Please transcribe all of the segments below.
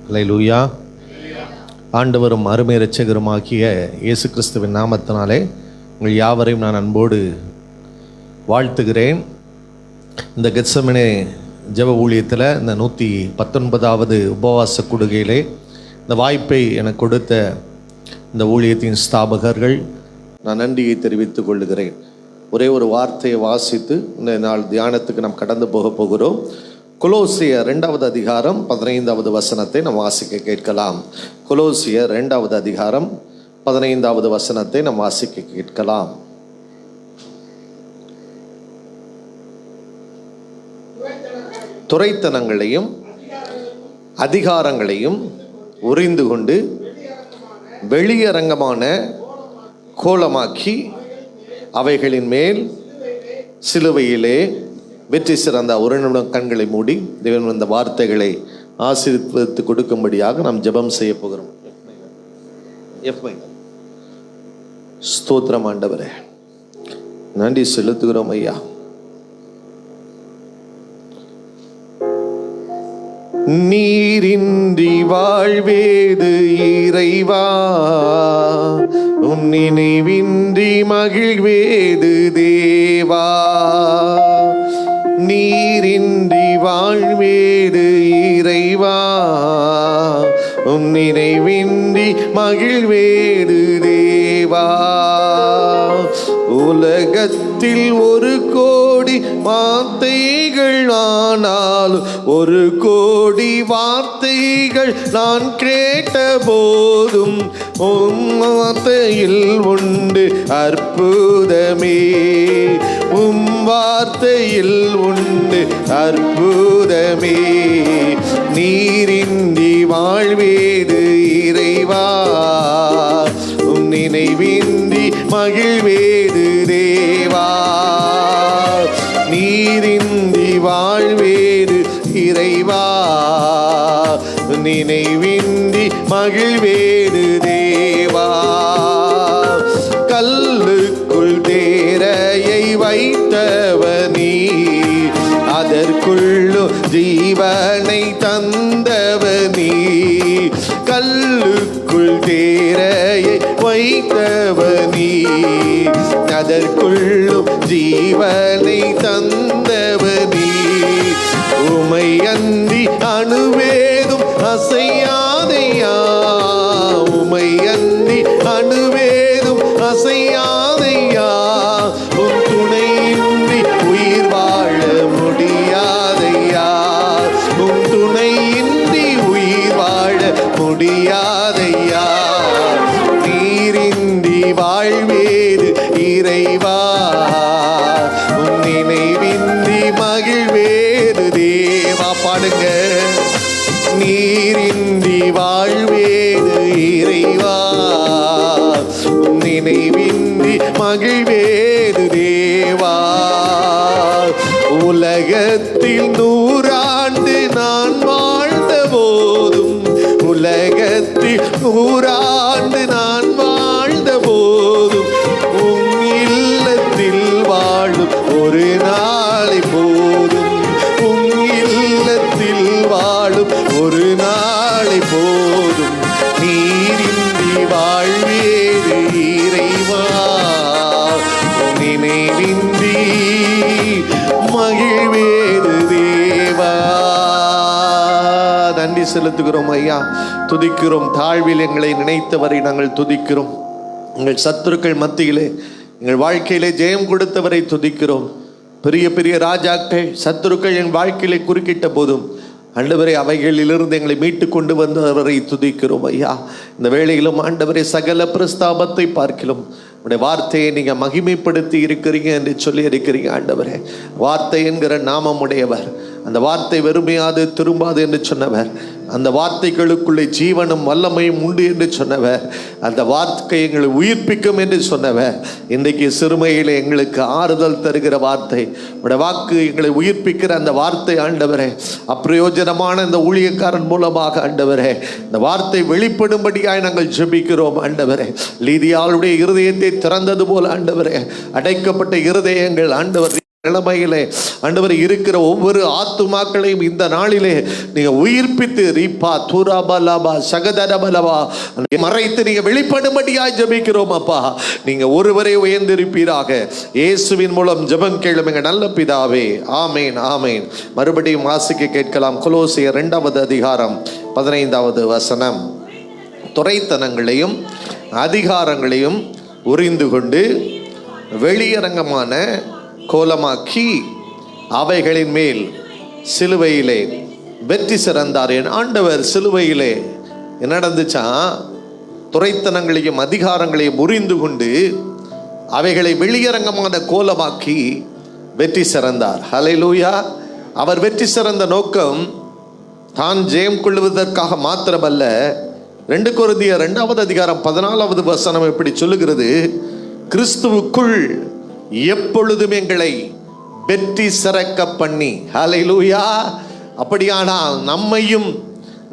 அல்லேலூயா. ஆண்டவரும் அருமை இரட்சகருமாகிய இயேசு கிறிஸ்துவின் நாமத்தினாலே உங்கள் யாவரையும் நான் அன்போடு வாழ்த்துகிறேன். இந்த கெத்செமனே ஜெப ஊழியத்தில் இந்த 119வது உபவாச கூடுகையிலே இந்த வாய்ப்பை எனக்கு கொடுத்த இந்த ஊழியத்தின் ஸ்தாபகர்கள் நான் நன்றியை தெரிவித்துக் கொள்ளுகிறேன். ஒரே ஒரு வார்த்தையை வாசித்து இந்த நாள் தியானத்துக்கு நாம் கடந்து போகிறோம். கொலோசியர் 2வது அதிகாரம் 15வது வசனத்தை நாம் வாசிக்க கேட்கலாம். கொலோசியர் 2வது அதிகாரம் 15வது வசனத்தை நாம் வாசிக்க கேட்கலாம். துரைத்தனங்களையும் அதிகாரங்களையும் உரிந்து கொண்டு வெளியரங்கமான கோலமாக்கி அவைகளின் மேல் சிலுவையிலே வெற்றி சிறந்த ஒரு நிமிடம் கண்களை மூடி தேவன் இந்த வார்த்தைகளை ஆசீர்வதித்து கொடுக்கும்படியாக நாம் ஜெபம் செய்ய போகிறோம். ஸ்தோத்திரம் ஆண்டவரே, நன்றி செலுத்துகிறோம் ஐயா. நீரின்றி வாழ்வேது இறைவா, உன் நினைவின்றி மகிழ்வேது தேவா. நீரின்றி வாழ்வேது இறைவா, உன் நினைவின்றி மகிழ்வேது தேவா. உலகத்தில் 1,000,000 வார்த்தைகள் ஆனாலும் 1,000,000 வார்த்தைகள் நான் கேட்ட போதும் உன் வார்த்தையில் உண்டு அற்புதமே. உம் வார்த்தையில் உண்டு அற்புதமே. நீரின்றி வாழ்வேது இறைவா, உன் நினைவின்றி மகிழ்வேது தேவா. நீரின்றி வாழ்வேது இறைவா, நினைவின்றி மகிழ்வேது தேவா. கல்லுக்குள் தேரையை வைத்தவனி, அதற்குள்ளோ ஜீவனை தந்தவனி. கல்லுக்குள் தேரையை வைத்தவனி, அதற்குள்ளும் ஜீவனை தந்தவனி. உமை அன்றி அணுவேதும் அசையாதையா, உமை அன்றி அணுவேதும் அசையாதையா. உன் துணையின்றி உயிர் வாழ முடியாதையா, உன் துணையின்றி உயிர் வாழ முடியாதையா. நீரின்றி வாழ்வேது இறைவா, உன் நினைவின்றி மகிழ்வேது தேவா. பாடுங்க. நீரின்றி வாழ்வேது இறைவா, உன் நினைவின்றி மகிழ்வேது தேவா. உலகத்தில் 100 ஆண்டு நான் வாழ்ந்த போதும், உலகத்தில் 100 ஆண்டு நான் வாழ்ந்த போதும் உன் இல்லத்தில் வாழும் ஒரு நாளை போதும். உன் இல்லத்தில் வாழும் ஒரு நாளை போதும். நீரின்றி வாழ்வேது இறைவா, நினைவின்றி மகிழ்வேது தேவா. நன்றி செலுத்துகிறோம் ஐயா, துதிக்கிறோம். தாழ்வில் எங்களை நினைத்தவரை நாங்கள் துதிக்கிறோம். எங்கள் சத்துருக்கள் மத்தியிலே எங்கள் வாழ்க்கையிலே ஜெயம் கொடுத்தவரை துதிக்கிறோம். பெரிய பெரிய ராஜாக்கள் சத்துருக்கள் என் வாழ்க்கையிலே குறுக்கிட்ட போதும் ஆண்டவரே அவைகளிலிருந்து எங்களை மீட்டு கொண்டு வந்தவரை துதிக்கிறோம் ஐயா. இந்த வேளையிலும் ஆண்டவரே சகல பிரஸ்தாபத்தை பார்க்கிலும் உடைய வார்த்தையை நீங்கள் மகிமைப்படுத்தி இருக்கிறீங்க என்று சொல்லி இருக்கிறீங்க ஆண்டவரே. வார்த்தை என்கிற நாமம் உடையவர், அந்த வார்த்தை வெறுமையாது திரும்பாது என்று சொன்னவர், அந்த வார்த்தைகளுக்குள்ளே ஜீவனும் வல்லமையும் உண்டு என்று சொன்னவர், அந்த வார்த்தை எங்களை உயிர்ப்பிக்கும் என்று சொன்னவர். இன்றைக்கு சிறுமையிலே எங்களுக்கு ஆறுதல் தருகிற வார்த்தை உடைய வாக்கு எங்களை உயிர்ப்பிக்கிற அந்த வார்த்தை ஆண்டவரே. அப்பிரயோஜனமான இந்த ஊழியக்காரன் மூலமாக ஆண்டவரே இந்த வார்த்தை வெளிப்படும்படியாய் நாங்கள் ஜெபிக்கிறோம் ஆண்டவரே. லீதியாளுடைய இருதயத்தை திறந்தது போல ஆண்டவரே, அடைக்கப்பட்ட இருதயங்கள் ஆண்டவர் நிலைமையிலே ஆண்டவரே இருக்கிற ஒவ்வொரு ஆத்துமாக்களையும் இந்த நாளிலே நீங்க உயிர்ப்பித்து ரீபா துராபலபா சகதரபலபா மறைத்து நீங்க வெளிப்படும்படியாய் ஜெபிக்கிறோம் அப்பா. நீங்க ஒருவரே உயர்ந்திருப்பீராக. இயேசுவின் மூலம் ஜெபம் கேளும் எங்கள் நல்ல பிதாவே. ஆமேன் ஆமேன். மறுபடியும் வாசிக்க கேட்கலாம். கொலோசியர் 2வது அதிகாரம் 15வது வசனம். துரைத்தனங்களையும் அதிகாரங்களையும் உரிந்து கொண்டு வெளியரங்கமான கோலமாக்கி அவைகளின் மேல் சிலுவையிலே வெற்றி சிறந்தார். என் ஆண்டவர் சிலுவையிலே என்ன நடந்துச்சா? துரைத்தனங்களையும் அதிகாரங்களையும் முறிந்து கொண்டு அவைகளை வெளியரங்கமான கோலமாக்கி வெற்றி சிறந்தார். ஹல்லேலூயா. அவர் வெற்றி சிறந்த நோக்கம் தான் ஜெயம் கொள்வதற்காக மாத்திரமல்ல. 2 கொரிந்தியர் 2வது அதிகாரம் 14வது வசனம் எப்படி சொல்லுகிறது? கிறிஸ்துவுக்குள் எப்பொழுதும் எங்களை வெற்றி சிறக்க பண்ணி. ஹல்லேலூயா. அப்படியானால் நம்மையும்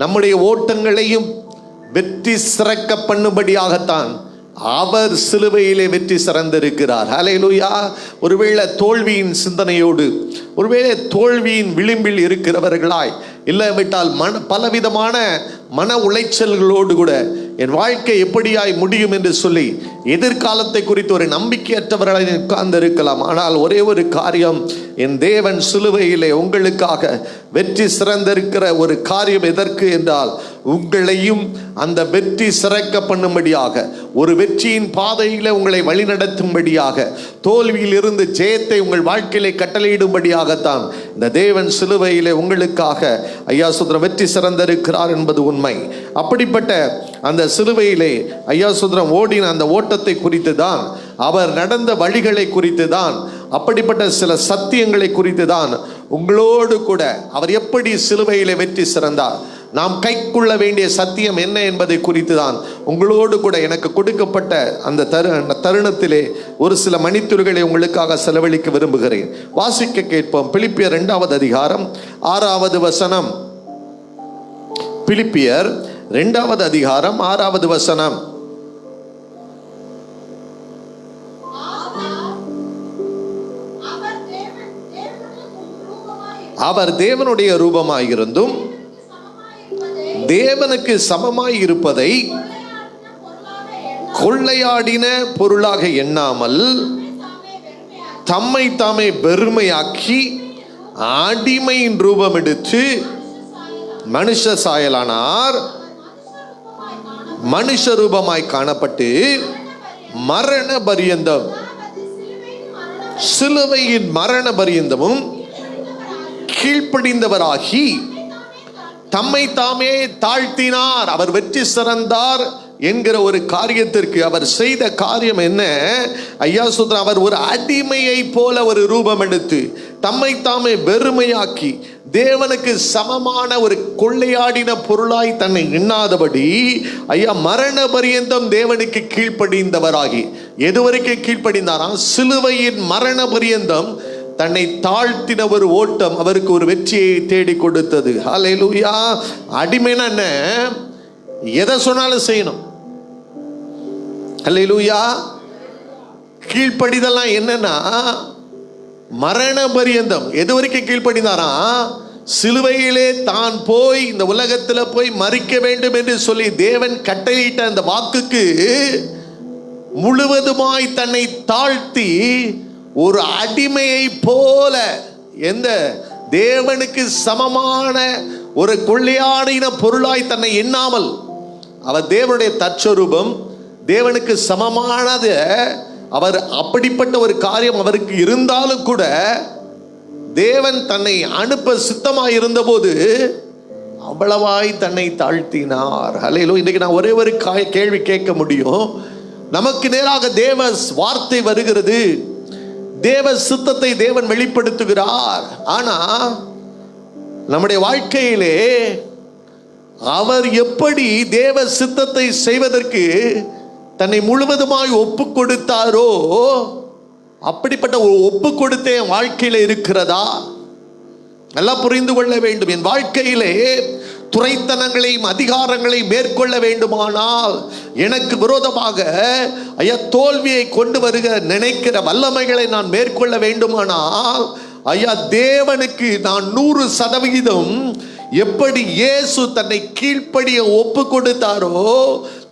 நம்முடைய ஓட்டங்களையும் வெற்றி சிறக்க பண்ணும்படியாகத்தான் அவர் சிலுவையிலே வெற்றி சிறந்திருக்கிறார். ஹல்லேலூயா. ஒருவேளை தோல்வியின் சிந்தனையோடு, ஒருவேளை தோல்வியின் விளிம்பில் இருக்கிறவர்களாய், இல்லாவிட்டால் பலவிதமான மன உளைச்சல்களோடு கூட என் வாழ்க்கை எப்படியாய் முடியும் என்று சொல்லி எதிர்காலத்தை குறித்து ஒரு நம்பிக்கையற்றவர்களாய் உட்கார்ந்து இருக்கலாம். ஆனால் ஒரே ஒரு காரியம், என் தேவன் சிலுவையிலே உங்களுக்காக வெற்றி சிறந்திருக்கிற ஒரு காரியம் எதற்கு என்றால், உங்களையும் அந்த வெற்றி சிறக்க பண்ணும்படியாக, ஒரு வெற்றியின் பாதையில் உங்களை வழிநடத்தும்படியாக, தோல்வியில் இருந்து ஜெயத்தை உங்கள் வாழ்க்கையிலே கட்டளையிடும்படியாகத்தான் இந்த தேவன் சிலுவையிலே உங்களுக்காக ஐயா சுதரம் வெற்றி சிறந்திருக்கிறார் என்பது உண்மை. அப்படிப்பட்ட அந்த சிலுவையிலே ஐயா சுதரம் ஓடின அந்த ஓட்டத்தை குறித்து தான், அவர் நடந்த வழிகளை குறித்து தான், அப்படிப்பட்ட சில சத்தியங்களை குறித்து தான் உங்களோடு கூட அவர் எப்படி சிலுவையிலே வெற்றி சிறந்தார், நாம் கைக்குள்ள வேண்டிய சத்தியம் என்ன என்பதை குறித்து தான் உங்களோடு கூட எனக்கு கொடுக்கப்பட்ட அந்த தருணத்திலே ஒரு சில மணித்துளிகளை உங்களுக்காக செலவழிக்க விரும்புகிறேன். வாசிக்க கேட்போம். பிலிப்பியர் 2வது அதிகாரம் 6வது வசனம். பிலிப்பியர் 2வது அதிகாரம் 6வது வசனம். அவர் தேவனுடைய ரூபமாயிருந்தும் தேவனுக்கு சமமாய் இருப்பதை கொள்ளையாடின பொருளாக எண்ணாமல் தம்மை தாமே பெருமையாக்கி அடிமையின் ரூபம் எடுத்து மனுஷ சாயலானார். மனுஷ ரூபமாய் காணப்பட்டு மரண பரியந்தம், சிலுவையின் மரண பரியந்தமும் கீழ்ப்படிந்தவராகி தம்மை தாமே தாழ்த்தினார். அவர் வெற்றி சிறந்தார் என்கிற ஒரு காரியத்திற்கு அவர் செய்த காரியம் என்ன? ஐயா சுதரன், அவர் ஒரு அடிமையை போல ஒரு ரூபம் எடுத்து தம்மை தாமே வெறுமையாக்கி தேவனுக்கு சமமான ஒரு கொள்ளையாடின பொருளாய் தன்னை எண்ணாதபடி ஐயா மரண பரியந்தம் தேவனுக்கு கீழ்ப்படிந்தவராகி, எதுவரைக்கும் கீழ்ப்படிந்தாராம்? சிலுவையின் மரண பரியந்தம் தன்னை தாழ்த்தின ஒரு ஓட்டம் அவருக்கு ஒரு வெற்றியை தேடி கொடுத்தது. ஹல்லேலூயா. அடிமைனா என்ன? எதை சொன்னாலும் செய்யணும். ஹல்லேலூயா. கீழ்ப்படிதெல்லாம் என்னன்னா, மரண பரியந்தம் எது வரைக்கும் கீழ்ப்படிந்தாராம்? சிலுவையிலே தான் போய் இந்த உலகத்தில் போய் மரிக்க வேண்டும் என்று சொல்லி தேவன் கட்டளையிட்ட அந்த வாக்குக்கு முழுவதுமாய் தன்னை தாழ்த்தி ஒரு அடிமையை போல, எந்த தேவனுக்கு சமமான ஒரு கொள்ளையாடின பொருளாய் தன்னை எண்ணாமல், அவர் தேவனுடைய தற்சரூபம், தேவனுக்கு சமமானது அவர், அப்படிப்பட்ட ஒரு காரியம் அவருக்கு இருந்தாலும் கூட தேவன் தன்னை அனுப்ப சித்தமாய் இருந்தபோது அவ்வளவாய் தன்னை தாழ்த்தினார். ஹல்லேலூயா. இன்னைக்கு நான் ஒரே ஒரு கேள்வி கேட்க முடியும். நமக்கு நேராக தேவ வார்த்தை வருகிறது, தேவ சித்தத்தை தேவன் வெளிப்படுத்துகிறார். ஆனா நம்முடைய வாழ்க்கையிலே அவர் எப்படி தேவ சித்தத்தை செய்வதற்கு தன்னை முழுவதுமாய் ஒப்பு கொடுத்தாரோ, அப்படிப்பட்ட ஒரு ஒப்பு கொடுத்த வாழ்க்கையில இருக்கிறதா? நல்லா புரிந்து கொள்ள வேண்டும். என் வாழ்க்கையிலே துரைத்தனங்களையும் அதிகாரங்களையும் மேற்கொள்ள வேண்டுமானால், எனக்கு விரோதமாக ஐயா தோல்வியை கொண்டு வருகிற நினைக்கிற வல்லமைகளை நான் மேற்கொள்ள வேண்டுமானால், ஐயா தேவனுக்கு நான் 100% எப்படி இயேசு தன்னை கீழ்ப்படிய ஒப்பு கொடுத்தாரோ,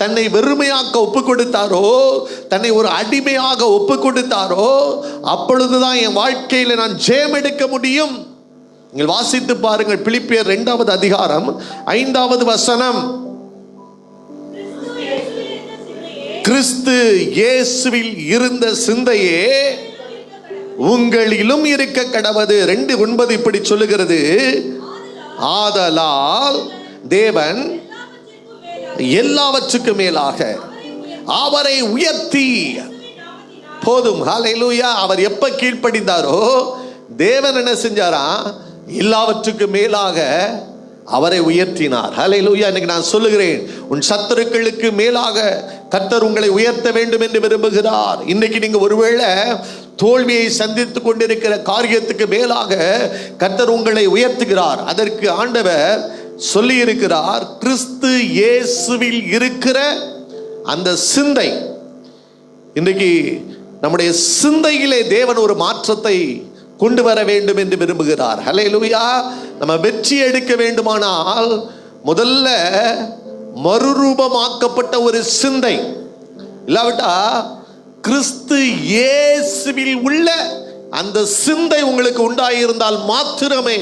தன்னை வெறுமையாக்க ஒப்பு கொடுத்தாரோ, தன்னை ஒரு அடிமையாக ஒப்பு கொடுத்தாரோ, அப்பொழுதுதான் என் வாழ்க்கையில நான் ஜெயம் எடுக்க முடியும். நீங்கள் வாசித்து பாருங்கள், பிலிப்பியர் 2வது அதிகாரம் 5வது வசனம். கிறிஸ்து இயேசுவில் இருந்த சிந்தையே உங்களிலும் இருக்க கடவது. 2:9 இப்படி சொல்லுகிறது, ஆதலால் தேவன் எல்லாவற்றுக்கும் மேலாக அவரை உயர்த்தி. போதும், ஹல்லேலூயா. அவர் எப்ப கீழ்ப்படிந்தாரோ தேவன் என்ன செஞ்சாரா? எல்லாவற்றுக்கும் மேலாக அவரை உயர்த்தினார். ஹல்லேலூயா. இன்னைக்கு நான் சொல்லுகிறேன், உன் சத்துருக்களுக்கு மேலாக கர்த்தர் உங்களை உயர்த்த வேண்டும் என்று விரும்புகிறார். இன்னைக்கு நீங்க ஒருவேளை தோல்வியை சந்தித்துக் கொண்டிருக்கிற காரியத்துக்கு மேலாக கர்த்தர் உங்களை உயர்த்துகிறார். அதற்கு ஆண்டவர் சொல்லி இருக்கிறார், கிறிஸ்து இயேசுவில் இருக்கிற அந்த சிந்தை. இன்றைக்கு நம்முடைய சிந்தையிலே தேவன் ஒரு மாற்றத்தை கொண்டு வர வேண்டும் என்று விரும்புகிறார். ஹல்லேலூயா. நம்ம வெற்றி எடுக்க வேண்டுமானால் முதல்ல மறுரூபமாக்கப்பட்ட ஒரு சிந்தை, இல்லாவிட்டா கிறிஸ்து இயேசுவில் உள்ள அந்த சிந்தை உங்களுக்கு உண்டாயிருந்தால் மாத்திரமே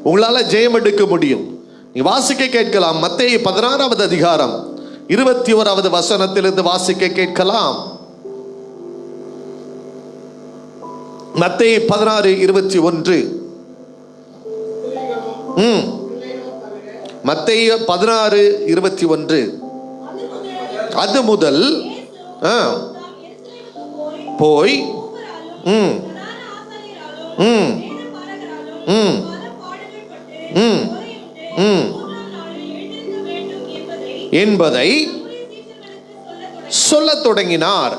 உங்களால் ஜெயம் எடுக்க முடியும். நீ வாசிக்க கேட்கலாம், மத்தேயு 16வது அதிகாரம் 21வது வசனத்திலிருந்து வாசிக்க கேட்கலாம். மத்தேயு 16:21. மத்தேயு 16:21. அது முதல் போய் என்பதை சொல்ல தொடங்கினார்.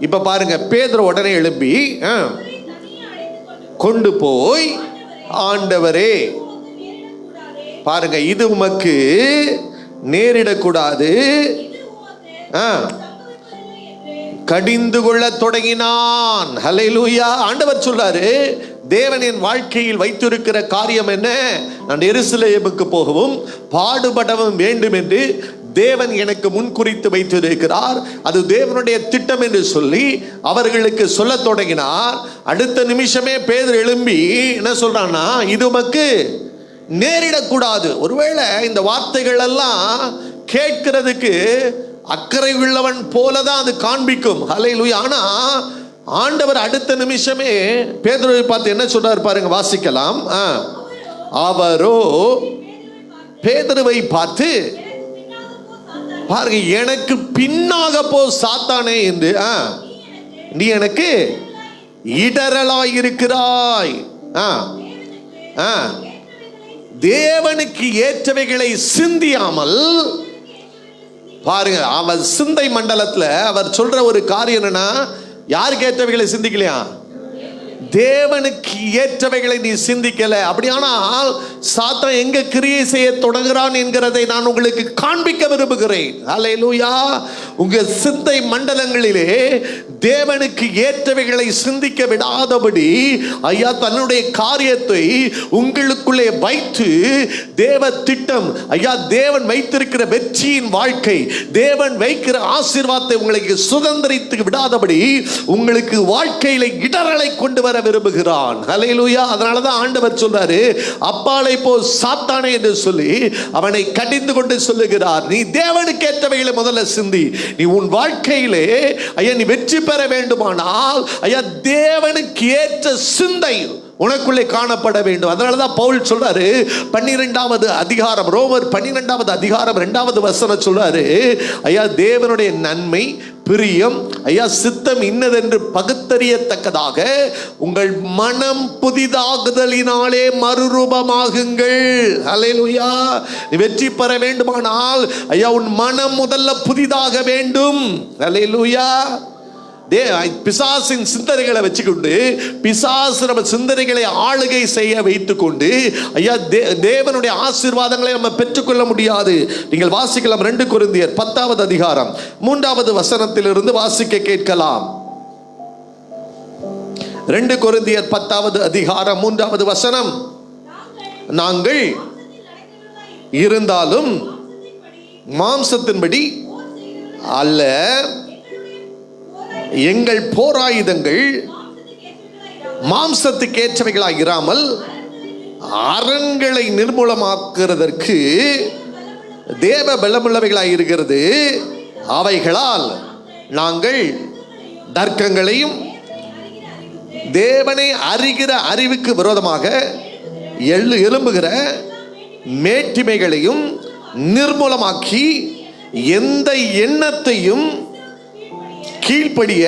இப்ப பாருங்க, பேதுரு உடனே எழும்பி கொண்டு போய், ஆண்டவரே பாருங்க, இது உமக்கு நேரிடக்கூடாது, கடிந்து கொள்ள தொடங்கினான். ஹல்லேலூயா. ஆண்டவர் சொல்றாரு, தேவன் என் வாழ்க்கையில் வைத்திருக்கிற காரியம் என்ன? நான் எருசலேமுக்கு போகவும் பாடுபடவும் வேண்டும் என்று தேவன் எனக்கு முன்குறித்து வைத்திருக்கிறார். அது தேவனுடைய திட்டம் என்று சொல்லி அவர்களுக்கு சொல்ல தொடங்கினார். அடுத்த நிமிஷமே பேதுரு எழும்பி என்ன சொல்றான்னா, இது உமக்கு நேரிடக்கூடாது. ஒருவேளை இந்த வார்த்தைகள் எல்லாம் கேட்கிறதுக்கு அக்கறை உள்ளவன் போலதான் அது காண்பிக்கும். ஹல்லேலூயா. ஆனா ஆண்டவர் அடுத்த நிமிஷமே பேதுருவை பார்த்து என்ன சொல்றார் பாருங்க, வாசிக்கலாம். அவரோ பேதுருவை பார்த்து பாருங்க, எனக்கு பின்னாக போ சாத்தானே என்று, நீ எனக்கு இடரலாய் இருக்கிறாய். தேவனுக்கு ஏற்றவைகளை சிந்தியாமல் பாருங்க, அவர் சிந்தை மண்டலத்துல அவர் சொல்ற ஒரு காரியம் என்னன்னா, யாருக்கு ஏற்றவைகளை சிந்திக்கலையா? தேவனுக்கு ஏற்றவைகளை நீ சிந்திக்கல. அப்படியானால் சாத்தான் எங்க கிரியை செய்ய தொடங்குறான் என்கிறதை நான் உங்களுக்கு காண்பிக்க விரும்புகிறேன். ஹல்லேலூயா. உங்க சிந்தை மண்டலங்களிலே தேவனுக்கு ஏற்றவைகளை சிந்திக்க விடாதபடி ஐயா தன்னுடைய காரியத்தை உங்களுக்குள்ளே வைத்து தேவ திட்டம், ஐயா தேவன் வைத்திருக்கிற வெற்றியின் வாழ்க்கை, தேவன் வைக்கிற ஆசீர்வாதத்தை உங்களுக்கு சுதந்திரித்து விடாதபடி உங்களுக்கு வாழ்க்கையில இடரலை கொண்டு வர விரும்புகிறான். ஹல்லேலூயா. அதனாலதான் ஆண்டவர் சொல்றாரு, அப்பாலை போ சாத்தானே என்று சொல்லி அவனை கடிந்து கொண்டு சொல்லுகிறார், நீ தேவனுக்கு ஏற்றவைகளை முதல்ல சிந்தி. நீ உன் வாழ்க்கையிலே ஐயா நீ வெற்றி பெற வேண்டுமானால் ஐயா தேவனுக்கு ஏற்ற சிந்தை உனக்குள்ளே காணப்பட வேண்டும். அதனாலதான் பவுல் சொல்றாரு 12வது அதிகாரம், ரோமர் 12வது அதிகாரம் 2வது வசனம் சொல்றாரு, ஐயா தேவனுடைய நன்மை பிரியம் ஐயா சித்தம் இன்னதென்று பகுத்தறியத்தக்கதாக உங்கள் மனம் புதிதாகுதலினாலே மறுரூபமாகுங்கள். ஹல்லேலூயா. நீ வெற்றி பெற வேண்டுமானால் ஐயா உன் மனம் முதல்ல புதிதாக வேண்டும். ஹல்லேலூயா. பிசாசின் சிந்தனைகளை வச்சுக்கொண்டு பிசாசு நம்ம சிந்தனைகளை ஆளுகை செய்ய வைத்துக்கொண்டு ஐயா தேவனுடைய ஆசீர்வாதங்களை நம்ம பெற்றுக்கொள்ள முடியாது. நீங்கள் வாசிக்கலாம் 2 கொரிந்தியர் 10வது அதிகாரம் 3வது வசனத்திலிருந்து வாசிக்க கேட்கலாம். 2 கொரிந்தியர் 10வது அதிகாரம் 3வது வசனம். நாங்கள் இருந்தாலும் மாம்சத்தின்படி அல்ல, எங்கள் போராயுதங்கள் மாம்சத்துக்கு ஏற்றவைகளாக இராமல் அரண்களை நிர்மூலமாக்குறதற்கு தேவ பலமுள்ளவைகளாக இருக்கிறது. அவைகளால் நாங்கள் தர்க்கங்களையும் தேவனை அறிகிற அறிவுக்கு விரோதமாக எழும்புகிற மேட்டிமைகளையும் நிர்மூலமாக்கி எந்த எண்ணத்தையும் கீழ்ப்படிய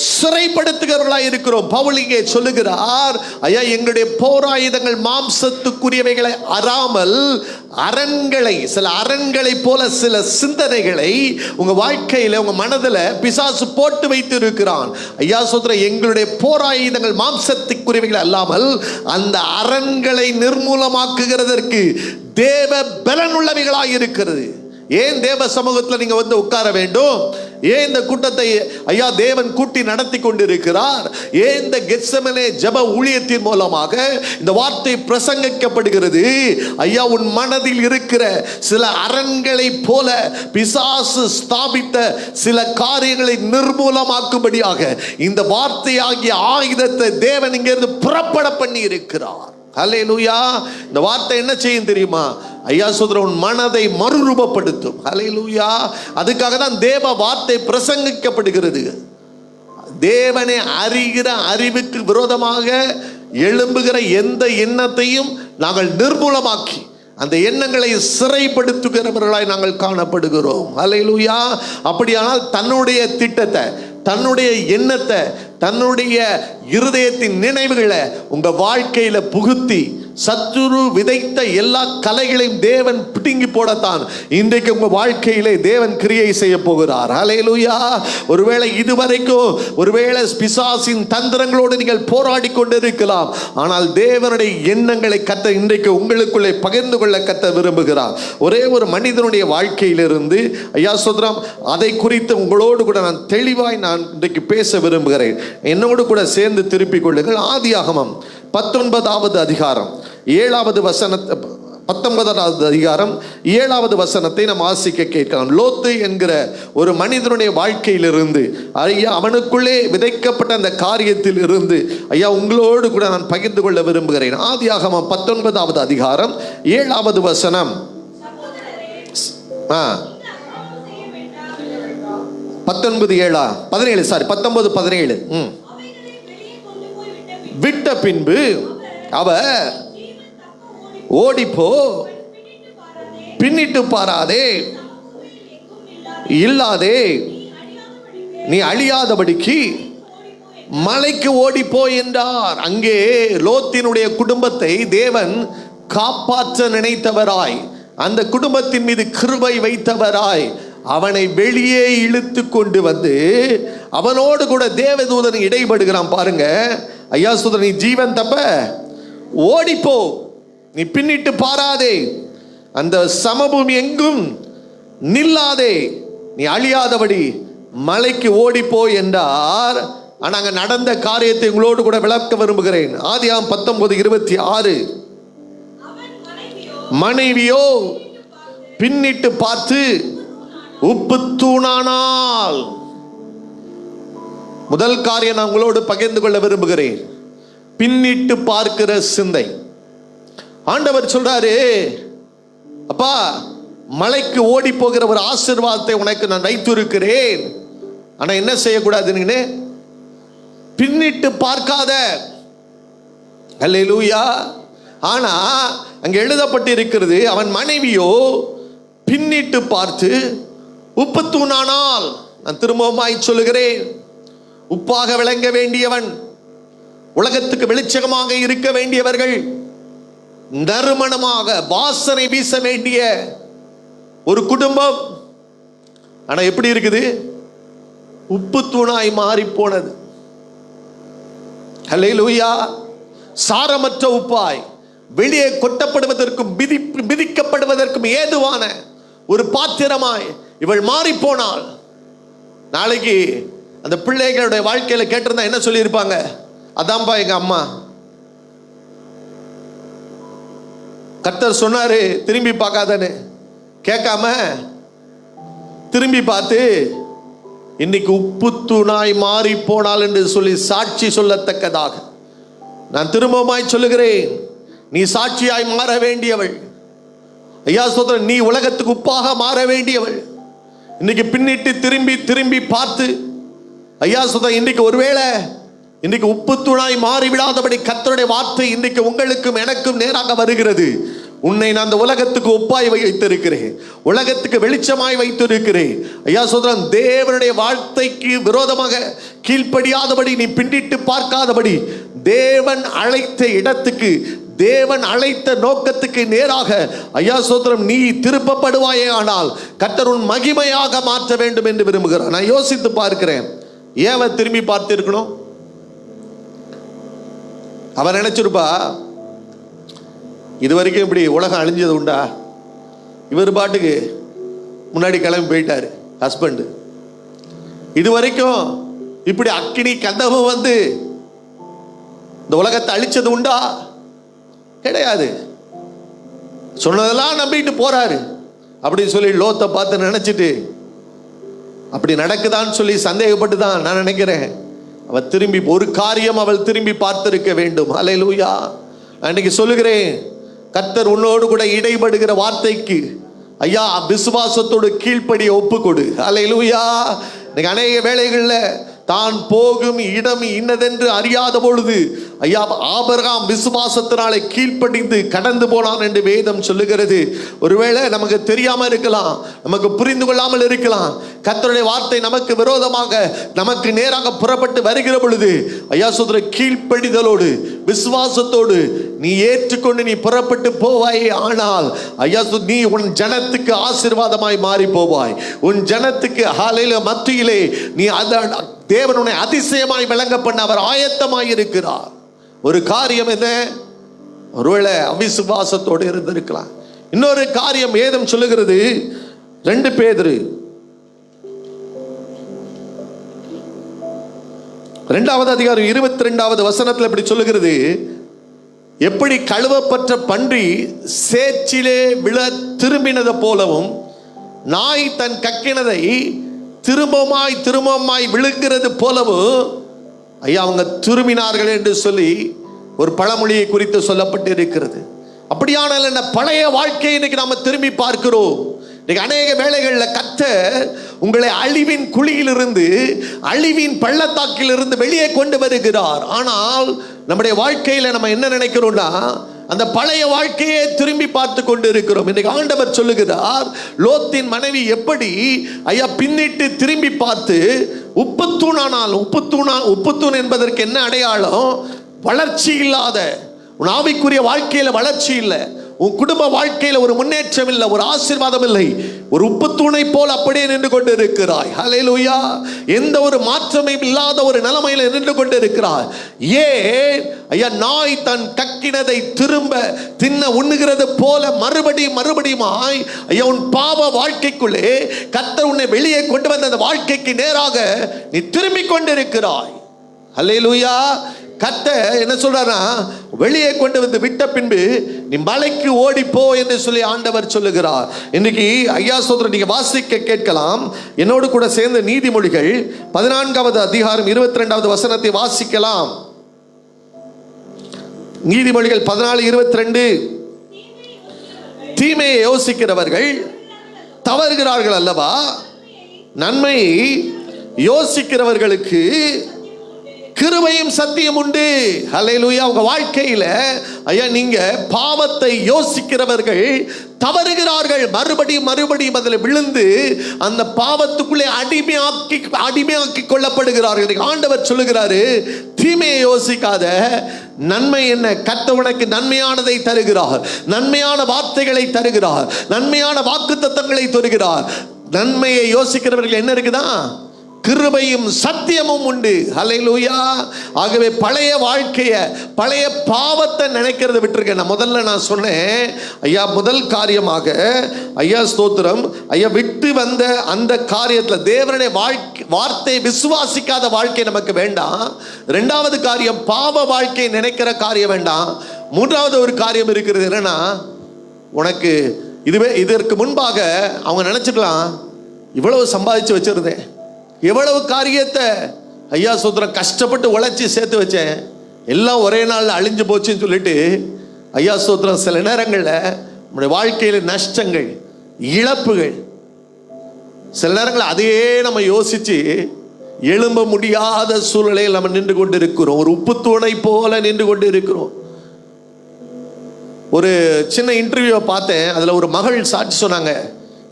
சிறைப்படுத்துகிறவர்களாக இருக்கிறோம். பவுல் இங்கே சொல்லுகிறார், ஐயா எங்களுடைய போராயுதங்கள் மாம்சத்துக்குரியவைகளை அறாமல் அரண்களை, சில அரண்களை போல சில சிந்தனைகளை உங்க வாழ்க்கையில உங்க மனதில் பிசாசு போட்டு வைத்து இருக்கிறான். ஐயா சொல்ற எங்களுடைய போராயுதங்கள் மாம்சத்துக்குரியவைகள் அல்லாமல் அந்த அரண்களை நிர்மூலமாக்குகிறதற்கு தேவ பலனுள்ளவைகளாக இருக்கிறது. ஏன் தேவ சமூகத்தில் நீங்க வந்து உட்கார வேண்டும்? ஏன் இந்த கூட்டத்தை ஐயா தேவன் கூட்டி நடத்தி கொண்டிருக்கிறார்? ஏன் இந்த கெத்செமனே ஜெப ஊழியத்தின் மூலமாக இந்த வார்த்தை பிரசங்கிக்கப்படுகிறது? ஐயா உன் மனதில் இருக்கிற சில அரண்களை போல பிசாசு ஸ்தாபித்த சில காரியங்களை நிர்மூலமாக்கும்படியாக இந்த வார்த்தையாகிய ஆயுதத்தை தேவன் இங்கிருந்து புறப்பட பண்ணி இருக்கிறார். ஹல்லேலூயா. இந்த வார்த்தை என்ன செய்யும் தெரியுமா? ஐயா சொல்ற உன் மனதை மறுரூபப்படுத்தும். ஹல்லேலூயா. அதுக்காக தான் தேவ வார்த்தை பிரசங்கிக்கப்படுகிறது. தேவனை அறிகிற அறிவுக்கு விரோதமாக எழும்புகிற எந்த எண்ணத்தையும் நாங்கள் நிர்மூலமாக்கி அந்த எண்ணங்களை சிறைப்படுத்துகிறவர்களாய் நாங்கள் காணப்படுகிறோம். ஹல்லேலூயா. அப்படியானால் தன்னுடைய திட்டத்தை, தன்னுடைய எண்ணத்தை, தன்னுடைய இருதயத்தின் நினைவுகளை உங்க வாழ்க்கையில புகுத்தி சத்துரு விதைத்த எல்லா கலைகளையும் தேவன் பிடுங்கி போடத்தான் இன்றைக்கு உங்க வாழ்க்கையிலே தேவன் கிரியை செய்ய போகிறார். ஹல்லேலூயா. ஒருவேளை இதுவரைக்கும் ஒருவேளை பிசாசின் தந்திரங்களோடு நீங்கள் போராடி கொண்டிருக்கலாம். ஆனால் தேவனுடைய எண்ணங்களை கத்த இன்றைக்கு உங்களுக்குள்ளே பகிர்ந்து கொள்ள கத்த விரும்புகிறார். ஒரே ஒரு மனிதனுடைய வாழ்க்கையிலிருந்து ஐயா சொல்றாம், அதை குறித்து உங்களோடு கூட நான் தெளிவாய் நான் இன்றைக்கு பேச விரும்புகிறேன். என்னோடு கூட சேர்ந்து திருப்பிக் கொள்ளுங்கள். ஆதியாகமம் 19வது அதிகாரம் 7வது வசனத்தை, 19வது அதிகாரம் 7வது வசனத்தை நாம் வாசிக்க கேட்கலாம். லோத்து என்கிற ஒரு மனிதனுடைய வாழ்க்கையிலிருந்து ஐயா அவனுக்குள்ளே விதைக்கப்பட்ட அந்த காரியத்தில் இருந்து ஐயா உங்களோடு கூட நான் பகிர்ந்து கொள்ள விரும்புகிறேன். ஆதியாகமம் 19வது அதிகாரம் 7வது வசனம். 19:17 விட்ட பின்பு அவர் ஓடிப்போ, பின்னிட்டு பாராதே, இல்லாதே, நீ அழியாதபடிக்கு மலைக்கு ஓடிப்போ என்றார். அங்கே லோத்தினுடைய குடும்பத்தை தேவன் காப்பாற்ற நினைத்தவராய், அந்த குடும்பத்தின் மீது கிருபை வைத்தவராய் அவனை வெளியே இழுத்து கொண்டு வந்து அவனோடு கூட தேவதூதன் இடைபடுகிறான். பாருங்க ஐயா சுதர், நீ ஜீவன் தப்ப ஓடிப்போ, நீ பின்னிட்டு பாராதே, அந்த சமபூமி எங்கும் நில்லாதே, நீ அழியாதபடி மலைக்கு ஓடிப்போ என்றார். ஆனா அங்க நடந்த காரியத்தை உங்களோடு கூட விளக்க விரும்புகிறேன். ஆதியாகமம் 19:26 மனைவியோ பின்னிட்டு பார்த்து உப்பு தூணானால். முதல் காரியம் நான் உங்களோடு பகிர்ந்து கொள்ள விரும்புகிறேன். பின்னிட்டு பார்க்கிற சிந்தை. ஆண்டவர் சொல்றாரு, அப்பா மலைக்கு ஓடி போகிற ஒரு ஆசீர்வாதத்தை உனக்கு நான் வைத்திருக்கிறேன். ஆனா என்ன செய்யக்கூடாதுன்னு பின்னிட்டு பார்க்காத. அல்லேலூயா. ஆனா அங்க எழுதப்பட்டிருக்கிறது, அவன் மனைவியோ பின்னிட்டு பார்த்து உப்பு தூணானால். நான் திரும்பவுமாய் சொல்லுகிறேன், உப்பாக விளங்க வேண்டியவன், உலகத்துக்கு வெளிச்சகமாக இருக்க வேண்டியவர்கள், நறுமணமாக வாசனை வீச வேண்டிய ஒரு குடும்பம். ஆனா எப்படி இருக்குது? உப்பு தூணாய் மாறி போனது. ஹல்லேலூயா. சாரமற்ற உப்பாய் வெளியே கொட்டப்படுவதற்கும் மிதிக்கப்படுவதற்கும் ஏதுவான ஒரு பாத்திரமாய் இவள் மாறி போனாள். நாளைக்கு அந்த பிள்ளைகளுடைய வாழ்க்கையில கேட்டிருந்தா என்ன சொல்லியிருப்பாங்க? அதான்பா எங்க அம்மா. கர்த்தர் சொன்னாரு திரும்பி பார்க்காதன்னு, கேட்காம திரும்பி பார்த்து இன்னைக்கு உப்பு தூணாய் மாறி போனாள் என்று சொல்லி சாட்சி சொல்லத்தக்கதாக நான் திரும்பமாய் சொல்லுகிறேன், நீ சாட்சியாய் மாற வேண்டியவள். ஐயா சோதரன், நீ உலகத்துக்கு உப்பாக மாற வேண்டியவள். இன்னைக்கு பின்னிட்டு திரும்பி திரும்பி பார்த்து ஐயா சோதரன், இன்னைக்கு ஒருவேளை இன்னைக்கு உப்பு தூணாய் மாறிவிடாதபடி கர்த்தருடைய வார்த்தை இன்னைக்கு உங்களுக்கும் எனக்கும் நேராக வருகிறது. உன்னை நான் அந்த உலகத்துக்கு உப்பாய் வைத்திருக்கிறேன், உலகத்துக்கு வெளிச்சமாய் வைத்திருக்கிறேன். ஐயா சோதரன், தேவனுடைய வார்த்தைக்கு விரோதமாக கீழ்ப்படியாதபடி, நீ பின்னிட்டு பார்க்காதபடி, தேவன் அழைத்த இடத்துக்கு, தேவன் அழைத்த நோக்கத்துக்கு நேராக ஐயா சோதரம் நீ திருப்பப்படுவாயே. ஆனால் கர்த்தர் உன் மகிமையாக மாற்ற வேண்டும் என்று விரும்புகிறார். நான் யோசித்து பார்க்கிறேன், ஏன் திரும்பி பார்த்து இருக்கணும்? அவன் நினைச்சிருப்பா, இது வரைக்கும் இப்படி உலகம் அழிஞ்சது உண்டா? இவர் பாட்டுக்கு முன்னாடி கிளம்பி போயிட்டாரு ஹஸ்பண்ட். இது வரைக்கும் இப்படி அக்கினி கந்தமும் வந்து இந்த உலகத்தை அழிச்சது உண்டா? கிடையாது. சொன்னதெல்லாம் நம்பிட்டு போறாரு அப்படின்னு சொல்லி லோத்தை பார்த்து நினைச்சிட்டு அப்படி நடக்குதான்னு சொல்லி சந்தேகப்பட்டு தான் நான் நினைக்கிறேன் அவள் திரும்பி ஒரு காரியம் அவள் திரும்பி பார்த்திருக்க வேண்டும். அல்லேலூயா. அன்னைக்கு சொல்லுகிறேன், கர்த்தர் உன்னோடு கூட இடைபடுகிற வார்த்தைக்கு ஐயா விசுவாசத்தோடு கீழ்ப்படிய ஒப்பு கொடு. அல்லேலூயா. இன்னைக்கு அநேக வேளைகளில் தான் போகும் இடம் இன்னதென்று அறியாத பொழுது ஐயா ஆபிரகாம் விசுவாசத்தினாலே கீழ்ப்படிந்து கடந்து போனான் என்று வேதம் சொல்லுகிறது. ஒருவேளை நமக்கு தெரியாம இருக்கலாம், நமக்கு புரிந்து கொள்ளாமல் இருக்கலாம். கர்த்தருடைய வார்த்தை நமக்கு விரோதமாக நமக்கு நேராக புறப்பட்டு வருகிற பொழுது ஐயா சொல்ற கீழ்ப்படிதலோடு விசுவாசத்தோடு நீ ஏற்றுக்கொண்டு நீ புறப்பட்டு போவாய். ஆனால் ஐயா நீ உன் ஜனத்துக்கு ஆசீர்வாதமாய் மாறி போவாய். உன் ஜனத்துக்கு ஹாலையில மத்தியிலே நீ தேவனுடைய அதிசயமாய் விளங்க பண்ண அவர் ஆயத்தமாய் இருக்கிறார். ஒரு காரியம் என்ன? ஒருவேளை அவிசுவாசத்தோடு இருந்திருக்கலாம். இன்னொரு காரியம் வேதம் சொல்லுகிறது, 2 பேதுரு 2வது அதிகாரம் 22வது வசனத்தில் இப்படி சொல்லுகிறது, எப்படி கழுவப்பட்ட பன்றி சேற்றிலே விழ திரும்பினது போலவும் நாய் தன் கக்கினதை திரும்பமாய் விழுங்கிறது போலவும் ஐயா அவங்க திரும்பினார்கள் என்று சொல்லி ஒரு பழமொழியை குறித்து சொல்லப்பட்டு இருக்கிறது. அப்படியானால் என்ன, பழைய வாழ்க்கையை இன்னைக்கு நாம திரும்பி பார்க்கிறோம். இன்னைக்கு அநேக வேளைகளில் கர்த்தர் உங்களை அழிவின் குழியிலிருந்து, அழிவின் பள்ளத்தாக்கிலிருந்து வெளியே கொண்டு வருகிறார். ஆனால் நம்முடைய வாழ்க்கையில நம்ம என்ன நினைக்கிறோம்னா, அந்த பழைய வாழ்க்கையை திரும்பி பார்த்து கொண்டு இருக்கிறோம். இன்னைக்கு ஆண்டவர் சொல்லுகிறார், லோத்தின் மனைவி எப்படி ஐயா பின்னிட்டு திரும்பி பார்த்து உப்புத்தூணானால், உப்புத்தூண் என்பதற்கு என்ன அடையாளம்? வளர்ச்சி இல்லாத உன் ஆவிக்குரிய வாழ்க்கையில வளர்ச்சி இல்லை, உன் குடும்ப வாழ்க்கையில ஒரு முன்னேற்றம் இல்லை, ஒரு ஆசீர்வாதம் இல்லை, ஒரு உப்புத்தூணை போல் அப்படியே நின்று கொண்டு இருக்கிறாய். ஹல்லேலூயா. எந்த ஒரு மாற்றமும் இல்லாத ஒரு நிலைமையில நின்று கொண்டு இருக்கிறாய். ஏன் ஐயா? நாய் தன் கக்கினதை திரும்ப தின்ன உண்ணுகிறது போல மறுபடியுமாய் ஐயா உன் பாவ வாழ்க்கைக்குள்ளே கர்த்தர் உன்னை வெளியே கொண்டு வந்த அந்த வாழ்க்கைக்கு நேராக நீ திரும்பிக் கொண்டிருக்கிறாய். ஹல்லேலூயா. கர்த்தர் என்ன சொல்றாரா? வெளியே கொண்டு வந்து விட்ட பின்பு நீ மலைக்கு ஓடிப்போ என்று சொல்லி ஆண்டவர் சொல்லுகிறார். இன்னைக்கு ஐயா சோதரன் நீங்க வாசிக்க கேட்கலாம். என்னோடு கூட சேர்ந்த நீதிமொழிகள் 14வது அதிகாரம் 22வது வசனத்தை வாசிக்கலாம். நீதிமொழிகள் 14:22. தீமையை யோசிக்கிறவர்கள் தவறுகிறார்கள் அல்லவா, நன்மை யோசிக்கிறவர்களுக்கு கிருபையும் சத்தியம் உண்டு. ஹல்லேலூயா. உங்க வாழ்க்கையில ஐயா நீங்க பாவத்தை யோசிக்கிறவர்கள் தவறுகிறார்கள், மறுபடியும் அதில் விழுந்து அந்த பாவத்துக்குள்ளே அடிமையாக்கி கொள்ளப்படுகிறார்கள். ஆண்டவர் சொல்லுகிறாரு, தீமையை யோசிக்காத, நன்மை என்ன? கர்த்தர் உனக்கு நன்மையானதை தருகிறார், நன்மையான வார்த்தைகளை தருகிறார், நன்மையான வாக்குத்தத்தங்களை தருகிறார். நன்மையை யோசிக்கிறவர்கள் என்ன இருக்குதா? கிருபையும் சத்தியமும் உண்டு. ஹல்லேலூயா. ஆகவே பழைய வாழ்க்கைய, பழைய பாவத்தை நினைக்கிறத விட்டுருக்கேன். நான் சொன்னேன் ஐயா, முதல் காரியமாக ஐயா ஸ்தோத்திரம், ஐயா விட்டு வந்த அந்த காரியத்தில் தேவனுடைய வார்த்தை விசுவாசிக்காத வாழ்க்கை நமக்கு வேண்டாம். ரெண்டாவது காரியம், பாவ வாழ்க்கை நினைக்கிற காரியம் வேண்டாம். மூன்றாவது ஒரு காரியம் இருக்கிறது. என்னன்னா, உனக்கு இதற்கு முன்பாக அவங்க நினைச்சுக்கலாம், இவ்வளவு சம்பாதிச்சு வச்சிருந்தேன், எவ்வளவு காரியத்தை ஐயா ஸ்தோத்திரம் கஷ்டப்பட்டு உழைச்சி சேர்த்து வச்சேன், எல்லாம் ஒரே நாளில் அழிஞ்சு போச்சுன்னு சொல்லிட்டு ஐயா ஸ்தோத்திரம் சில நேரங்களில் நம்முடைய வாழ்க்கையில் நஷ்டங்கள், இழப்புகள், சில நேரங்களில் அதையே நம்ம யோசிச்சு எழும்ப முடியாத சூழ்நிலையில் நம்ம நின்று கொண்டு இருக்கிறோம். ஒரு உப்பு தூணை போல நின்று கொண்டு இருக்கிறோம். ஒரு சின்ன இன்டர்வியூவை பார்த்தேன். அதில் ஒரு மகள் சாட்சி சொன்னாங்க,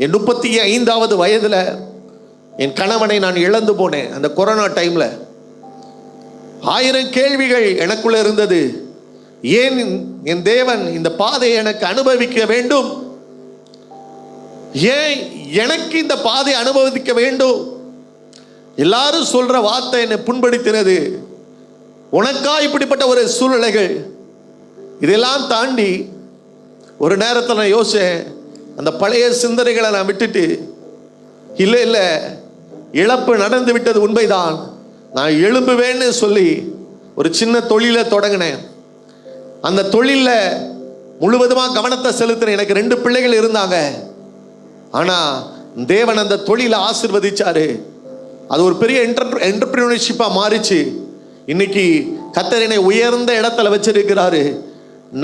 என் 35வது வயதில் என் கணவனை நான் இழந்து போனேன். அந்த கொரோனா டைமில் 1000 கேள்விகள் எனக்குள்ள இருந்தது. ஏன் என் தேவன் இந்த பாதையை எனக்கு அனுபவிக்க வேண்டும்? ஏன் எனக்கு இந்த பாதையை அனுபவிக்க வேண்டும்? எல்லாரும் சொல்ற வார்த்தை என்னை புண்படுத்தினது. உனக்கா இப்படிப்பட்ட ஒரு சூழ்நிலைகள்? இதெல்லாம் தாண்டி ஒரு நேரத்தில் நான் யோசிச்சேன், அந்த பழைய சிந்தனைகளை நான் விட்டுட்டு, இல்லை இழப்பு நடந்து விட்டது உண்மைதான், நான் எழும்புவேன்னு சொல்லி ஒரு சின்ன தொழிலை தொடங்கினேன். அந்த தொழிலில் முழுவதுமாக கவனத்தை செலுத்தினேன். எனக்கு 2 பிள்ளைகள் இருந்தாங்க. ஆனால் தேவன் அந்த தொழிலை ஆசீர்வதிச்சாரு. அது ஒரு பெரிய என்டர்பிரினர்ஷிப்பாக மாறிச்சு. இன்னைக்கு கர்த்தர் என்னை உயர்ந்த இடத்துல வச்சிருக்கிறாரு.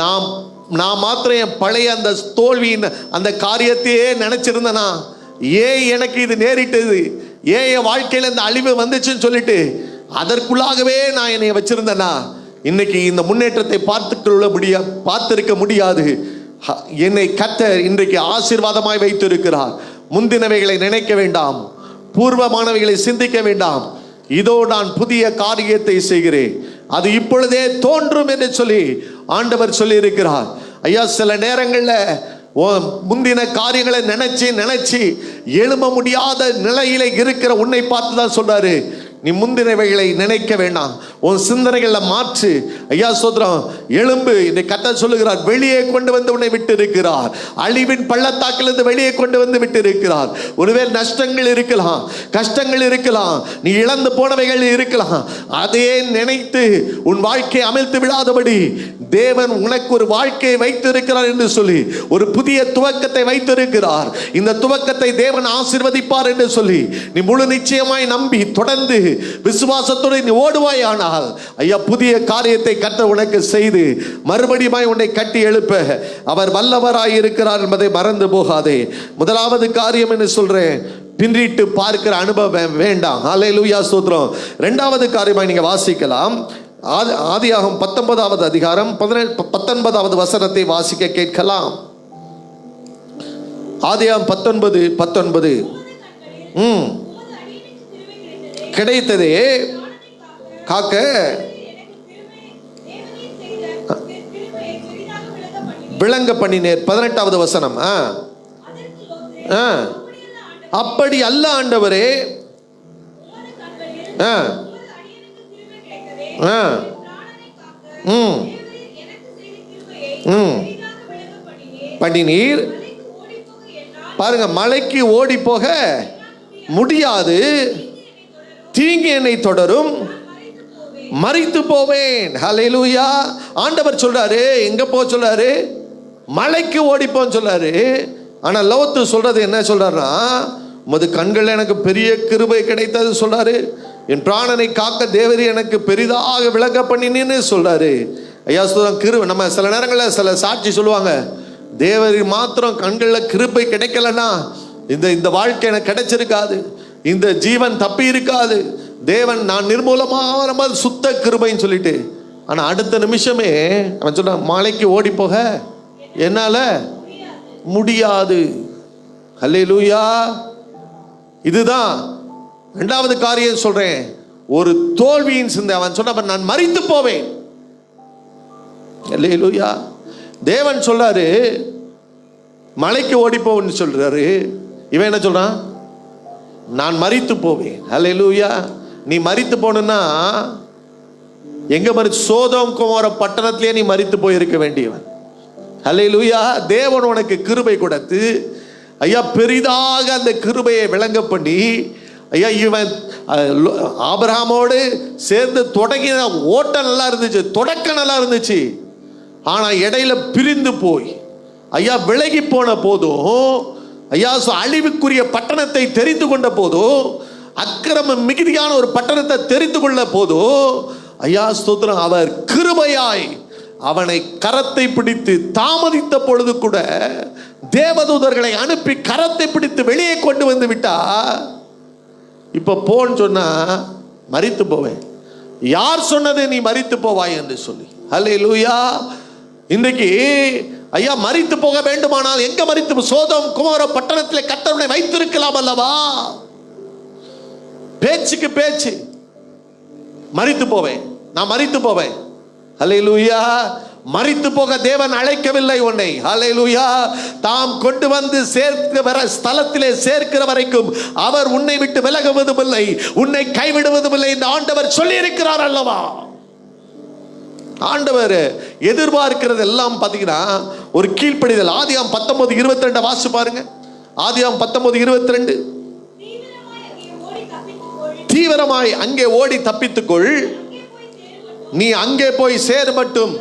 நான் மாத்திரம் என் பழைய அந்த தோல்வியின் அந்த காரியத்தையே நினைச்சிருந்தேனா, ஏன் எனக்கு இது நேரிட்டது, ஏன் என் வாழ்க்கையில் இந்த அழிவு வந்துச்சுன்னு சொல்லிட்டு அதற்குள்ளாகவே நான் என்னை வச்சிருந்தேனா, இன்னைக்கு இந்த முன்னேற்றத்தை பார்த்திருக்க முடியாது. என்னை கர்த்தர் இன்றைக்கு ஆசீர்வாதமாய் வைத்திருக்கிறார். முந்தினவைகளை நினைக்க வேண்டாம், பூர்வமானவைகளை சிந்திக்க வேண்டாம். இதோ நான் புதிய காரியத்தை செய்கிறேன், அது இப்பொழுதே தோன்றும் என்று சொல்லி ஆண்டவர் சொல்லி இருக்கிறார். ஐயா, சில நேரங்களில் முந்தின காரியங்களை நினைச்சு எழும்ப முடியாத நிலையில இருக்கிற உன்னை பார்த்து தான் சொல்றாரு, நீ முந்தினவைகளை நினைக்க வேண்டாம், உன் சிந்தனைகளை மாற்று. ஐயா சோதரம், எழும்பு. இன்னைக்கு கர்த்தர் சொல்லுகிறார், வெளியே கொண்டு வந்து உன்னை விட்டு இருக்கிறார். அழிவின் பள்ளத்தாக்கிலிருந்து வெளியே கொண்டு வந்து விட்டு இருக்கிறார். ஒருவேளை நஷ்டங்கள் இருக்கலாம், கஷ்டங்கள் இருக்கலாம், நீ இழந்து போனவைகள் இருக்கலாம். அதையே நினைத்து உன் வாழ்க்கையை அமிழ்த்து விடாதபடி தேவன் உனக்கு ஒரு வாழ்க்கையை வைத்திருக்கிறார் என்று சொல்லி ஒரு புதிய துவக்கத்தை வைத்திருக்கிறார். இந்த துவக்கத்தை தேவன் ஆசீர்வதிப்பார் என்று சொல்லி நீ முழு நிச்சயமாய் நம்பி தொடர்ந்து விசுவாசத்தோடு நீ ஓடுவாய். ஆனால் ஐயா, புதிய காரியத்தை கர்த்தர் உனக்கு செய்து மறுபடியும் உன்னை கட்டி எழுப்ப அவர் வல்லவராய் இருக்கிறார் என்பதை மறந்து போகாதே. முதலாவது காரியம் என்று சொல்றேன், பின்னிட்டு பார்க்கிற அனுபவம் வேண்டாம். ஹல்லேலூயா, ஸ்தோத்திரம். இரண்டாவது காரியமாய் நீங்க வாசிக்கலாம். ஆதியாகமம் 19வது அதிகாரம் 19வது வசனத்தை வாசிக்க கேட்கலாம். ஆதியாகமம் 19:19 கிடைத்ததே காக்க விளங்க பண்ணினேர். 18வது வசனம். அப்படி அல்ல ஆண்டவரே, பண்ணினீர். பாருங்க, மலைக்கு ஓடி போக முடியாது, தீங்கு என்னை தொடரும், மரித்து போவேன். ஹல்லேலூயா. ஆண்டவர் சொல்றாரு, எங்க போ சொல்றாரு? மலைக்கு ஓடிப்போன்னு சொல்றாரு. ஆனா லோத்து சொல்றது என்ன சொல்றாருன்னா, உமது கண்கள் எனக்கு பெரிய கிருபை கிடைத்தது சொல்றாரு. என் பிராணனை காக்க தேவரி எனக்கு பெரிதாக விளங்க பண்ணினு சொல்றாரு. ஐயா கிருபை. நம்ம சில நேரங்களில் சில சாட்சி சொல்லுவாங்க, தேவரி மாத்திரம் கண்களில் கிருபை கிடைக்கலன்னா இந்த வாழ்க்கை எனக்கு கிடைச்சிருக்காது, இந்த ஜீவன் தப்பி இருக்காது, தேவன் நான் நிர்மூலமாக சுத்த கிருபைன்னு சொல்லிட்டு. ஆனா அடுத்த நிமிஷமே அவன் சொல்றான், மலைக்கு ஓடி போக என்னால முடியாது. ஹல்லேலூயா. இதுதான் இரண்டாவது காரியம் சொல்றேன், ஒரு தோல்வியின் சிந்தை. அவன் சொன்ன, நான் மரித்து போவேன். ஹல்லேலூயா. தேவன் சொல்றாரு மலைக்கு ஓடி போன்னு சொல்றாரு. இவன் என்ன சொல்றான்? நான் மரித்து போவேன். ஹல்லேலூயா. நீ மரித்து போனா எங்க சோதோம் குமார பட்டணத்திலே நீ மரித்து போயிருக்க வேண்டியவன். ஹல்லேலூயா. தேவன் உனக்கு கிருபை கொடுத்து ஐயா பெரிதாக அந்த கிருபையை விளங்க பண்ணி ஐயா இவன் ஆபிரகாமோடு சேர்ந்து தொடங்கின ஓட்டம் நல்லா இருந்துச்சு, தொடக்கம் நல்லா இருந்துச்சு. ஆனா இடையில பிரிந்து போய் ஐயா விலகி போன போதும் ஐயா அழிவுக்குரிய பட்டணத்தை தெரிந்து கொண்ட போதும், அக்கிரம மிகுதியான ஒரு பட்டணத்தை தெரிந்து கொள்ள போதும் ஐயா ஸ்தோத்திரம், அவர் கிருபையாய் அவனை கரத்தை பிடித்து தாமதித்த பொழுது கூட தேவதூதர்களை அனுப்பி கரத்தை பிடித்து வெளியே கொண்டு வந்து விட்டா. இப்ப போன்னு சொன்னா மரித்து போவேன். யார் சொன்னது நீ மரித்து போவாய் என்று சொல்லி? ஹல்லேலூயா. இன்றைக்கு ஐயா மரித்து போக வேண்டுமானால் எங்க மரித்து? சோதோம் குமார பட்டணத்திலே கர்த்தர் வைத்திருக்கலாம் அல்லவா? பேச்சுக்கு பேச்சு மரித்து போவேன், நான் மரித்து போவேன். ஹல்லேலூயா. மரித்து போக தேவன் அழைக்கவில்லை உன்னை. ஹல்லேலூயா. தாம் கொண்டு வந்து சேர்க்கிற ஸ்தலத்திலே சேர்க்கிற வரைக்கும் அவர் உன்னை விட்டு விலகுவதும் இல்லை, உன்னை கைவிடுவதும் இல்லை என்று ஆண்டவர் சொல்லி இருக்கிறார் அல்லவா? ஆண்டவர் எதிர்பார்க்கிறது எல்லாம் பாத்தீங்கன்னா ஒரு கீழ்ப்படிதல். ஆதியாம் 19:22 வாசி பாருங்க. ஆதியாம் 19:22. தீவிரமாய் அங்கே ஓடி தப்பித்துக்கொள், நீ அங்கே போய் சேர் மட்டும்,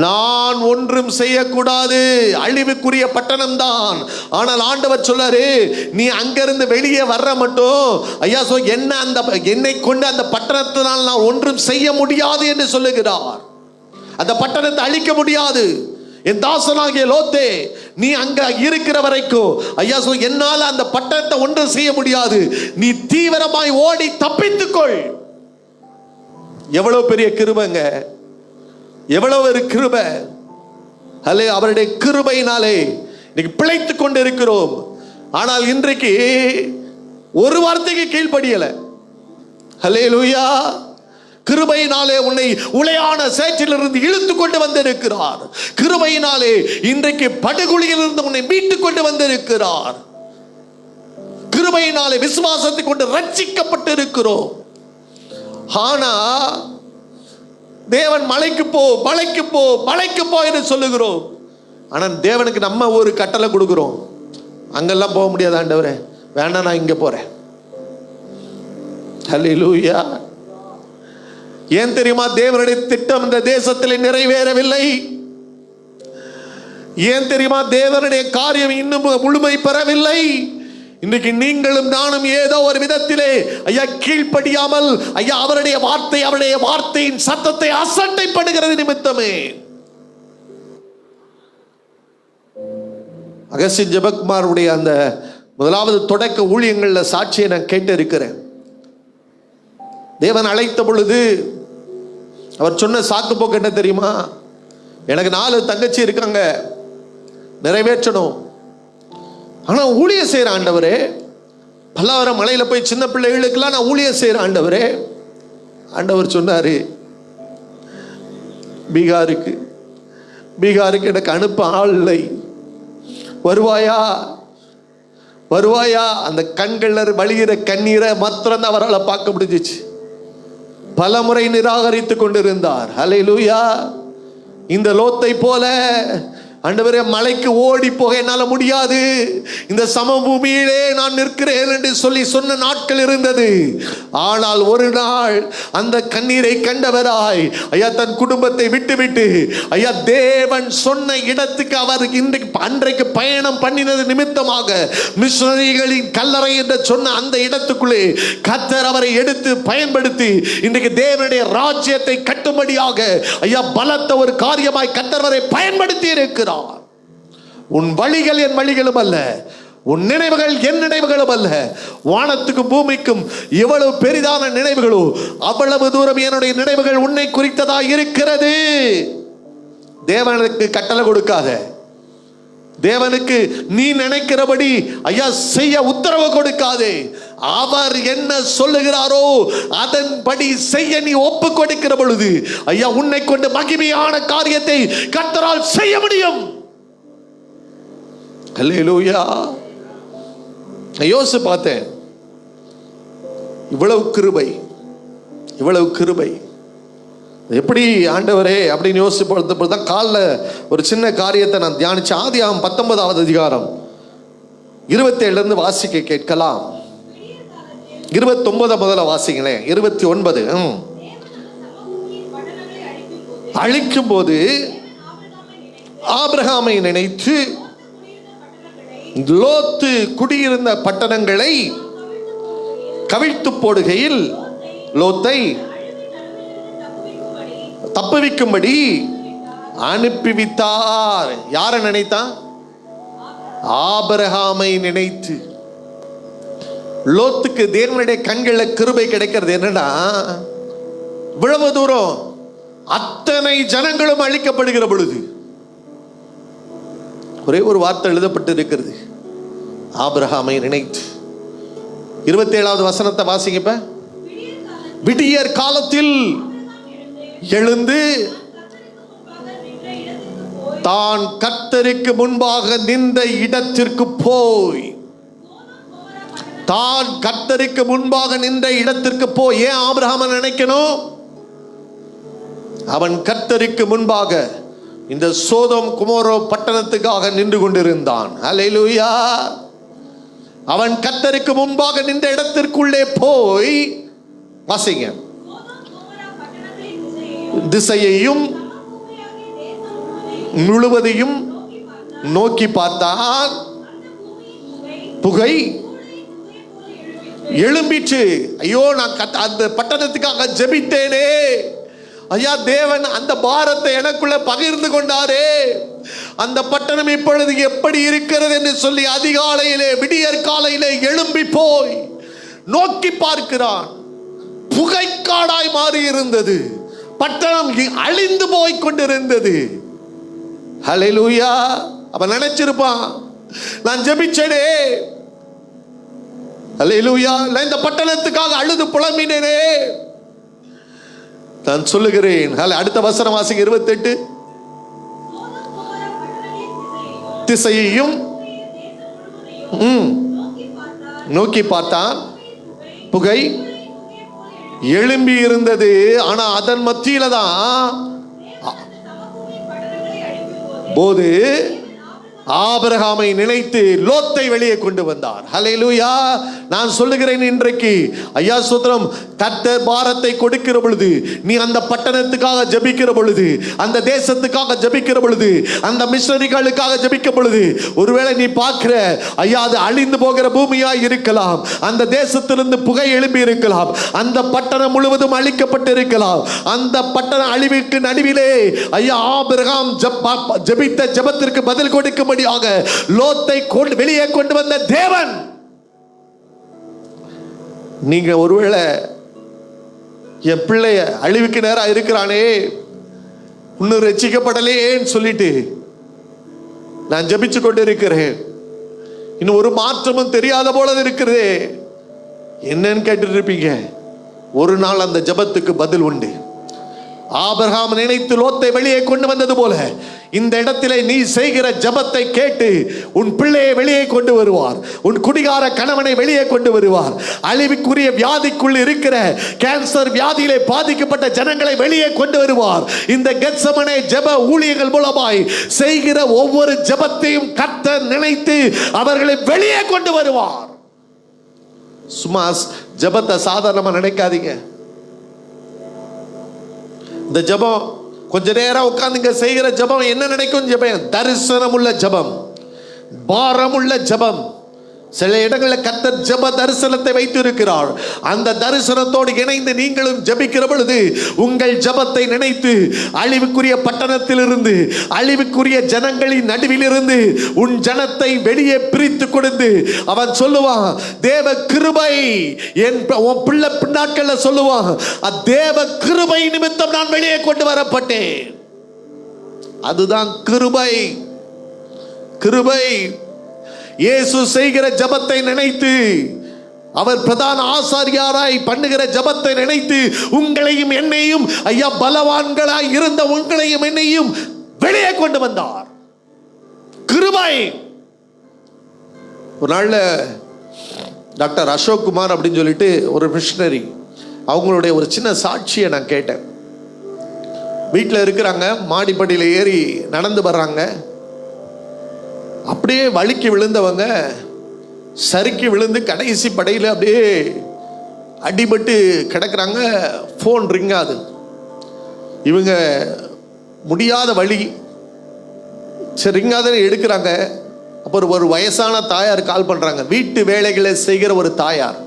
நான் ஒன்றும் செய்யக்கூடாது. அழிவுக்குரிய பட்டணம் தான். ஆனால் ஆண்டவர் சொல்லாரு, நீ அங்கிருந்து வெளியே வர்ற மட்டும் ஐயா என்ன அந்த என்னை கொண்டு அந்த பட்டணத்தினால் நான் ஒன்றும் செய்ய முடியாது என்று சொல்லுகிறார். அந்த பட்டணத்தை அழிக்க முடியாது. என் தாசனாகிய லோத்தே, நீ அங்க இருக்கிற வரைக்கும் ஐயா என்னால அந்த பட்டணத்தை ஒன்றும் செய்ய முடியாது. நீ தீவிரமாய் ஓடி தப்பித்துக்கொள். எவ்வளவு பெரிய கிருபைங்க, எவ்வளவு ஒரு கிருபை. அல்லே, அவருடைய கிருபையினாலே இன்னைக்கு பிழைத்துக் கொண்டு இருக்கிறோம். ஆனால் இன்றைக்கு ஒரு வார்த்தைக்கு கீழ்ப்படியல. ஹல்லேலூயா. கிருபையினாலே உன்னை உளையான சேற்றிலிருந்து இழுத்து கொண்டு வந்திருக்கிறார். கிருபையினாலே இன்றைக்கு படுகொலியிலிருந்து உன்னை மீட்டுக் கொண்டு வந்திருக்கிறார். கிருபையினாலே விசுவாசத்தை கொண்டு ரட்சிக்கப்பட்டு இருக்கிறோம். ஆனா தேவன் மலைக்கு போ, மலைக்கு போ, மலைக்கு போ என்று சொல்லுகிறோம். ஆனா தேவனுக்கு நம்ம ஒரு கட்டளை கொடுக்கிறோம். அங்கெல்லாம் போக முடியாது ஆண்டவரே, வேண்டாம் நான் இங்க போறேன். ஹல்லேலூயா. ஏன் தெரியுமா? தேவனுடைய திட்டம் இந்த தேசத்தில் நிறைவேறவில்லை. ஏன் தெரியுமா? தேவனுடைய காரியம் இன்னும் முழுமை பெறவில்லை. இன்றைக்கு நீங்களும் நானும் ஏதோ ஒரு விதத்திலே ஐயா கீழ்ப்படியாமல் ஐயா அவருடைய வார்த்தையின் சத்தத்தை அசட்டைப்படுகிறது நிமித்தமே. அகஸ்டின் ஜெபக்குமாருடைய அந்த முதலாவது தொடக்க ஊழியங்கள்ல சாட்சியை நான் கேட்டு இருக்கிறேன். தேவன் அழைத்த பொழுது அவர் சொன்ன சாக்கு போக்கு என்ன தெரியுமா? எனக்கு 4 தங்கச்சி இருக்காங்க, நிறைவேற்றணும். ஆனா ஊழியம் செய்யற ஆண்டவரே, பல்லாவரம் மலையில போய் சின்ன பிள்ளைகளுக்கெல்லாம் நான் ஊழியம் செய்யற ஆண்டவரே. ஆண்டவர் சொன்னாரு, பீகாருக்கு எனக்கு அனுப்ப ஆள் இல்லை, வருவாயா வருவாயா? அந்த கண்கள் வழிகிற கண்ணீரை மாத்திரம் தான் அவரால் பார்க்க முடிஞ்சிச்சு. பல முறை நிராகரித்துக் கொண்டிருந்தார். ஹல்லேலூயா. இந்த லோத்தை போல ஆண்டவரே மலைக்கு ஓடி போக என்னால முடியாது, இந்த சமபூமியிலே நான் நிற்கிறேன் என்று சொல்லி சொன்ன நாட்கள் இருந்தது. ஆனால் ஒரு நாள் அந்த கண்ணீரை கண்டவராய் ஐயா தன் குடும்பத்தை விட்டுவிட்டு ஐயா தேவன் சொன்ன இடத்துக்கு அவர் அன்றைக்கு பயணம் பண்ணினது நிமித்தமாக மிஷனரிகளின் கல்லறை என்று சொன்ன அந்த இடத்துக்குள்ளே கர்த்தர் அவரை எடுத்து பயன்படுத்தி இன்றைக்கு தேவனுடைய ராஜ்யத்தை கட்டும்படியாக ஐயா பலத்த ஒரு காரியமாய் கர்த்தர் அவரை பயன்படுத்தி இருக்கிறார். உன் வழிகள் என் வழிகளும் அல்ல, உன் நினைவுகள் என் நினைவுகளும் அல்ல. வானத்துக்கும் பூமிக்கும் எவ்வளவு பெரிதான நினைவுகளோ அவ்வளவு தூரம் என்னுடைய நினைவுகள் உன்னை குறித்ததா இருக்கிறது. தேவனுக்கு கட்டளை கொடுக்காத, தேவனுக்கு நீ நினைக்கிறபடி ஐயா செய்ய உத்தரவு கொடுக்காதே. அவர் என்ன சொல்லுகிறாரோ அதன்படி செய்ய நீ ஒப்பு கொடுக்கிற பொழுது ஐயா உன்னை கொண்டு மகிமையான காரியத்தை கர்த்தரால் செய்ய முடியும். ஹல்லேலூயா. நான் யோசிச்சு பார்த்தேன், இவ்வளவு கிருபை, இவ்வளவு கிருபை எப்படி ஆண்டவரே அப்படின்னு யோசிச்சு பொழுது தான் காலில் ஒரு சின்ன காரியத்தை நான் தியானிச்சேன். ஆதியாகமம் 19வது அதிகாரம் 27 வாசிக்க கேட்கலாம். 29 முதல்ல வாசிங்களேன். 29 அழிக்கும் போது ஆபிரகாமை நினைத்து லோத்து குடியிருந்த பட்டணங்களை கவிழ்த்து போடுகையில் லோத்தை தப்புவிக்கும்படி அனுப்பிவித்தார். யாரை நினைத்தான்? ஆபிரகாமை நினைத்து. லோத்துக்கு தேவனுடைய கண்கள கிருபை கிடைக்கிறது என்னன்னா, இவ்வளவு தூரம் அத்தனை ஜனங்களும் அழிக்கப்படுகிற பொழுது ஒரே ஒரு வார்த்தை எழுதப்பட்டு இருக்கிறது, ஆபிரகாமை நினைத்து. 27வது வசனத்தை வாசிங்கப்ப. விடியற் காலத்தில் எழுந்து தான் கர்த்தருக்கு முன்பாக நின்ற இடத்திற்கு போய், தான் கர்த்தருக்கு முன்பாக நின்ற இடத்திற்கு போய். ஏன் ஆபிரகாமை நினைக்கணும்? அவன் கர்த்தருக்கு முன்பாக இந்த சோதோம் குமோரோ பட்டணத்துக்காக நின்று கொண்டிருந்தான். அல்லேலூயா. அவன் கர்த்தருக்கு முன்பாக நின்ற இடத்திற்குள்ளே போய் வாசிங்க. திசையையும் முழுவதையும் நோக்கி பார்த்தான். புகை எழும்பிற்று. ஐயோ, நான் அந்த பட்டணத்துக்காக ஜெபித்தேனே ஐயா, தேவன் அந்த பாரத்தை எனக்குள்ள பகிர்ந்து கொண்டாரே, அந்த பட்டணம் இப்பொழுது எப்படி இருக்கிறது என்று சொல்லி அதிகாலையிலே விடியற் காலையிலே எழும்பி போய் நோக்கி பார்க்கிறான். புகைக்காடாய் மாறி இருந்தது. பட்டணம் அழிந்து போய் கொண்டிருந்தது. ஹல்லேலூயா. அவன் நினைச்சிருப்பான், நான் ஜெபிச்சேனே, ஹல்லேலூயா, நான் இந்த பட்டணத்துக்காக அழுது புலம்பினேனே. நான் சொல்லுகிறேன், அடுத்த வசனம் வாசிங்க. 28. திசையையும் நோக்கி பார்த்தான். புகை எழும்பி இருந்தது. ஆனா அதன் மத்தியில தான் போது ஆபிரகாமை நினைத்து லோத்தை வெளியே கொண்டு வந்தார். ஹல்லேலூயா. நான் சொல்லுகிறேன், இன்றைக்கு ஐயா ஸ்தோத்திரம், கர்த்தர் பாரத்தை கொடுக்கிற பொழுது, நீ அந்த பட்டணத்துக்காக ஜெபிக்கிற பொழுது, அந்த தேசத்துக்காக ஜெபிக்கிற பொழுது, அந்த மிஷனரிகளுக்காக ஜெபிக்கிற பொழுது, ஒருவேளை நீ பார்க்கிற ஐயா அது அழிந்து போகிற பூமியாய் இருக்கலாம், அந்த தேசத்திலிருந்து புகை எழும்பி இருக்கலாம், அந்த பட்டணம் முழுவதும் அழிக்கப்பட்டு இருக்கலாம். அந்த பட்டண அழிவுக்கு நடுவிலே ஐயா ஆபிரகாம் ஜெபித்த ஜெபத்திற்கு பதில் கொடுக்கும்படியாக லோத்தை வெளியே கொண்டு வந்த தேவன். நீங்க ஒருவேளை என் பிள்ளைய அழிவுக்கு நேரா இருக்கிறானே, இன்னும் ரட்சிக்கப்படலேன்னு சொல்லிட்டு நான் ஜெபிச்சு கொண்டு இருக்கிறேன், இன்னும் ஒரு மாற்றமும் தெரியாத போல இருக்கிறது, என்னன்னு கேட்டு இருப்பீங்க. ஒரு நாள் அந்த ஜெபத்துக்கு பதில் உண்டு. ஆபிரகாம் நினைத்து லோத்தை வெளியே கொண்டு வந்தது போல இந்த இடத்திலே நீ செய்கிற ஜெபத்தை கேட்டு உன் பிள்ளையை வெளியே கொண்டு வருவார். உன் குடிகார கணவனை வெளியே கொண்டு வருவார். அழிவுக்குரிய வியாதிக்குள் இருக்கிற கேன்சர் வியாதியிலே பாதிக்கப்பட்ட ஜனங்களை வெளியே கொண்டு வருவார். இந்த கெத்செமனே ஜெப ஊழியர்கள் மூலமாய் செய்கிற ஒவ்வொரு ஜெபத்தையும் கர்த்தர் நினைத்து அவர்களை வெளியே கொண்டு வருவார். சும்மா ஜெபத்தை சாதாரணமா நினைக்காதீங்க. இந்த ஜெபம் கொஞ்ச நேரம் உட்கார்ந்து செய்கிற ஜெபம் என்ன நினைக்கும்? ஜெபம் தரிசனம் உள்ள ஜெபம், பாரம் உள்ள ஜெபம். சில இடங்களில் கர்த்தர் ஜெப தரிசனத்தை வைத்து இருக்கிறார். அந்த தரிசனத்தோடு இணைந்து நீங்களும் ஜெபிக்கிற பொழுது உங்கள் ஜெபத்தை நினைத்து அழிவுக்குரிய பட்டணத்திலிருந்து, அழிவுக்குரிய ஜனங்களின் நடுவிலிருந்து உன் ஜனத்தை வெளியே பிரித்து கொடுத்து அவன் சொல்லுவான், தேவ கிருபை. என் பிள்ளை பின்னாட்கள்ல சொல்லுவான், தேவ கிருபை நிமித்தம் நான் வெளியே கொண்டு வரப்பட்டேன். அதுதான் கிருபை. கிருபை. இயேசு செய்கிற ஜெபத்தை நினைத்து, அவர் பிரதான ஆசாரியாராய் பண்ணுகிற ஜெபத்தை நினைத்து உங்களையும் என்னையும் ஐயா பலவான்களாய் இருந்த உங்களையும் என்னையும் வெளியே கொண்டு வந்தார். கிருபை. ஒரு நாள்ல டாக்டர் அசோக் குமார் அப்படின்னு சொல்லிட்டு ஒரு மிஷனரி, அவங்களுடைய ஒரு சின்ன சாட்சியை நான் கேட்டேன். வீட்டில் இருக்கிறாங்க, மாடிப்படியில் ஏறி நடந்து வர்றாங்க. அப்படியே வழுக்கி விழுந்தவங்க சறுக்கி விழுந்து கடைசி படையில் அப்படியே அடிபட்டு கிடக்குறாங்க. ஃபோன் ரிங் ஆகுது. இவங்க முடியாத வழி, சரி ரிங் ஆகுதுன்னு எடுக்கிறாங்க. அப்புறம் ஒரு வயசான தாயார் கால் பண்ணுறாங்க. வீட்டு வேலைகளை செய்கிற ஒரு தாயார்.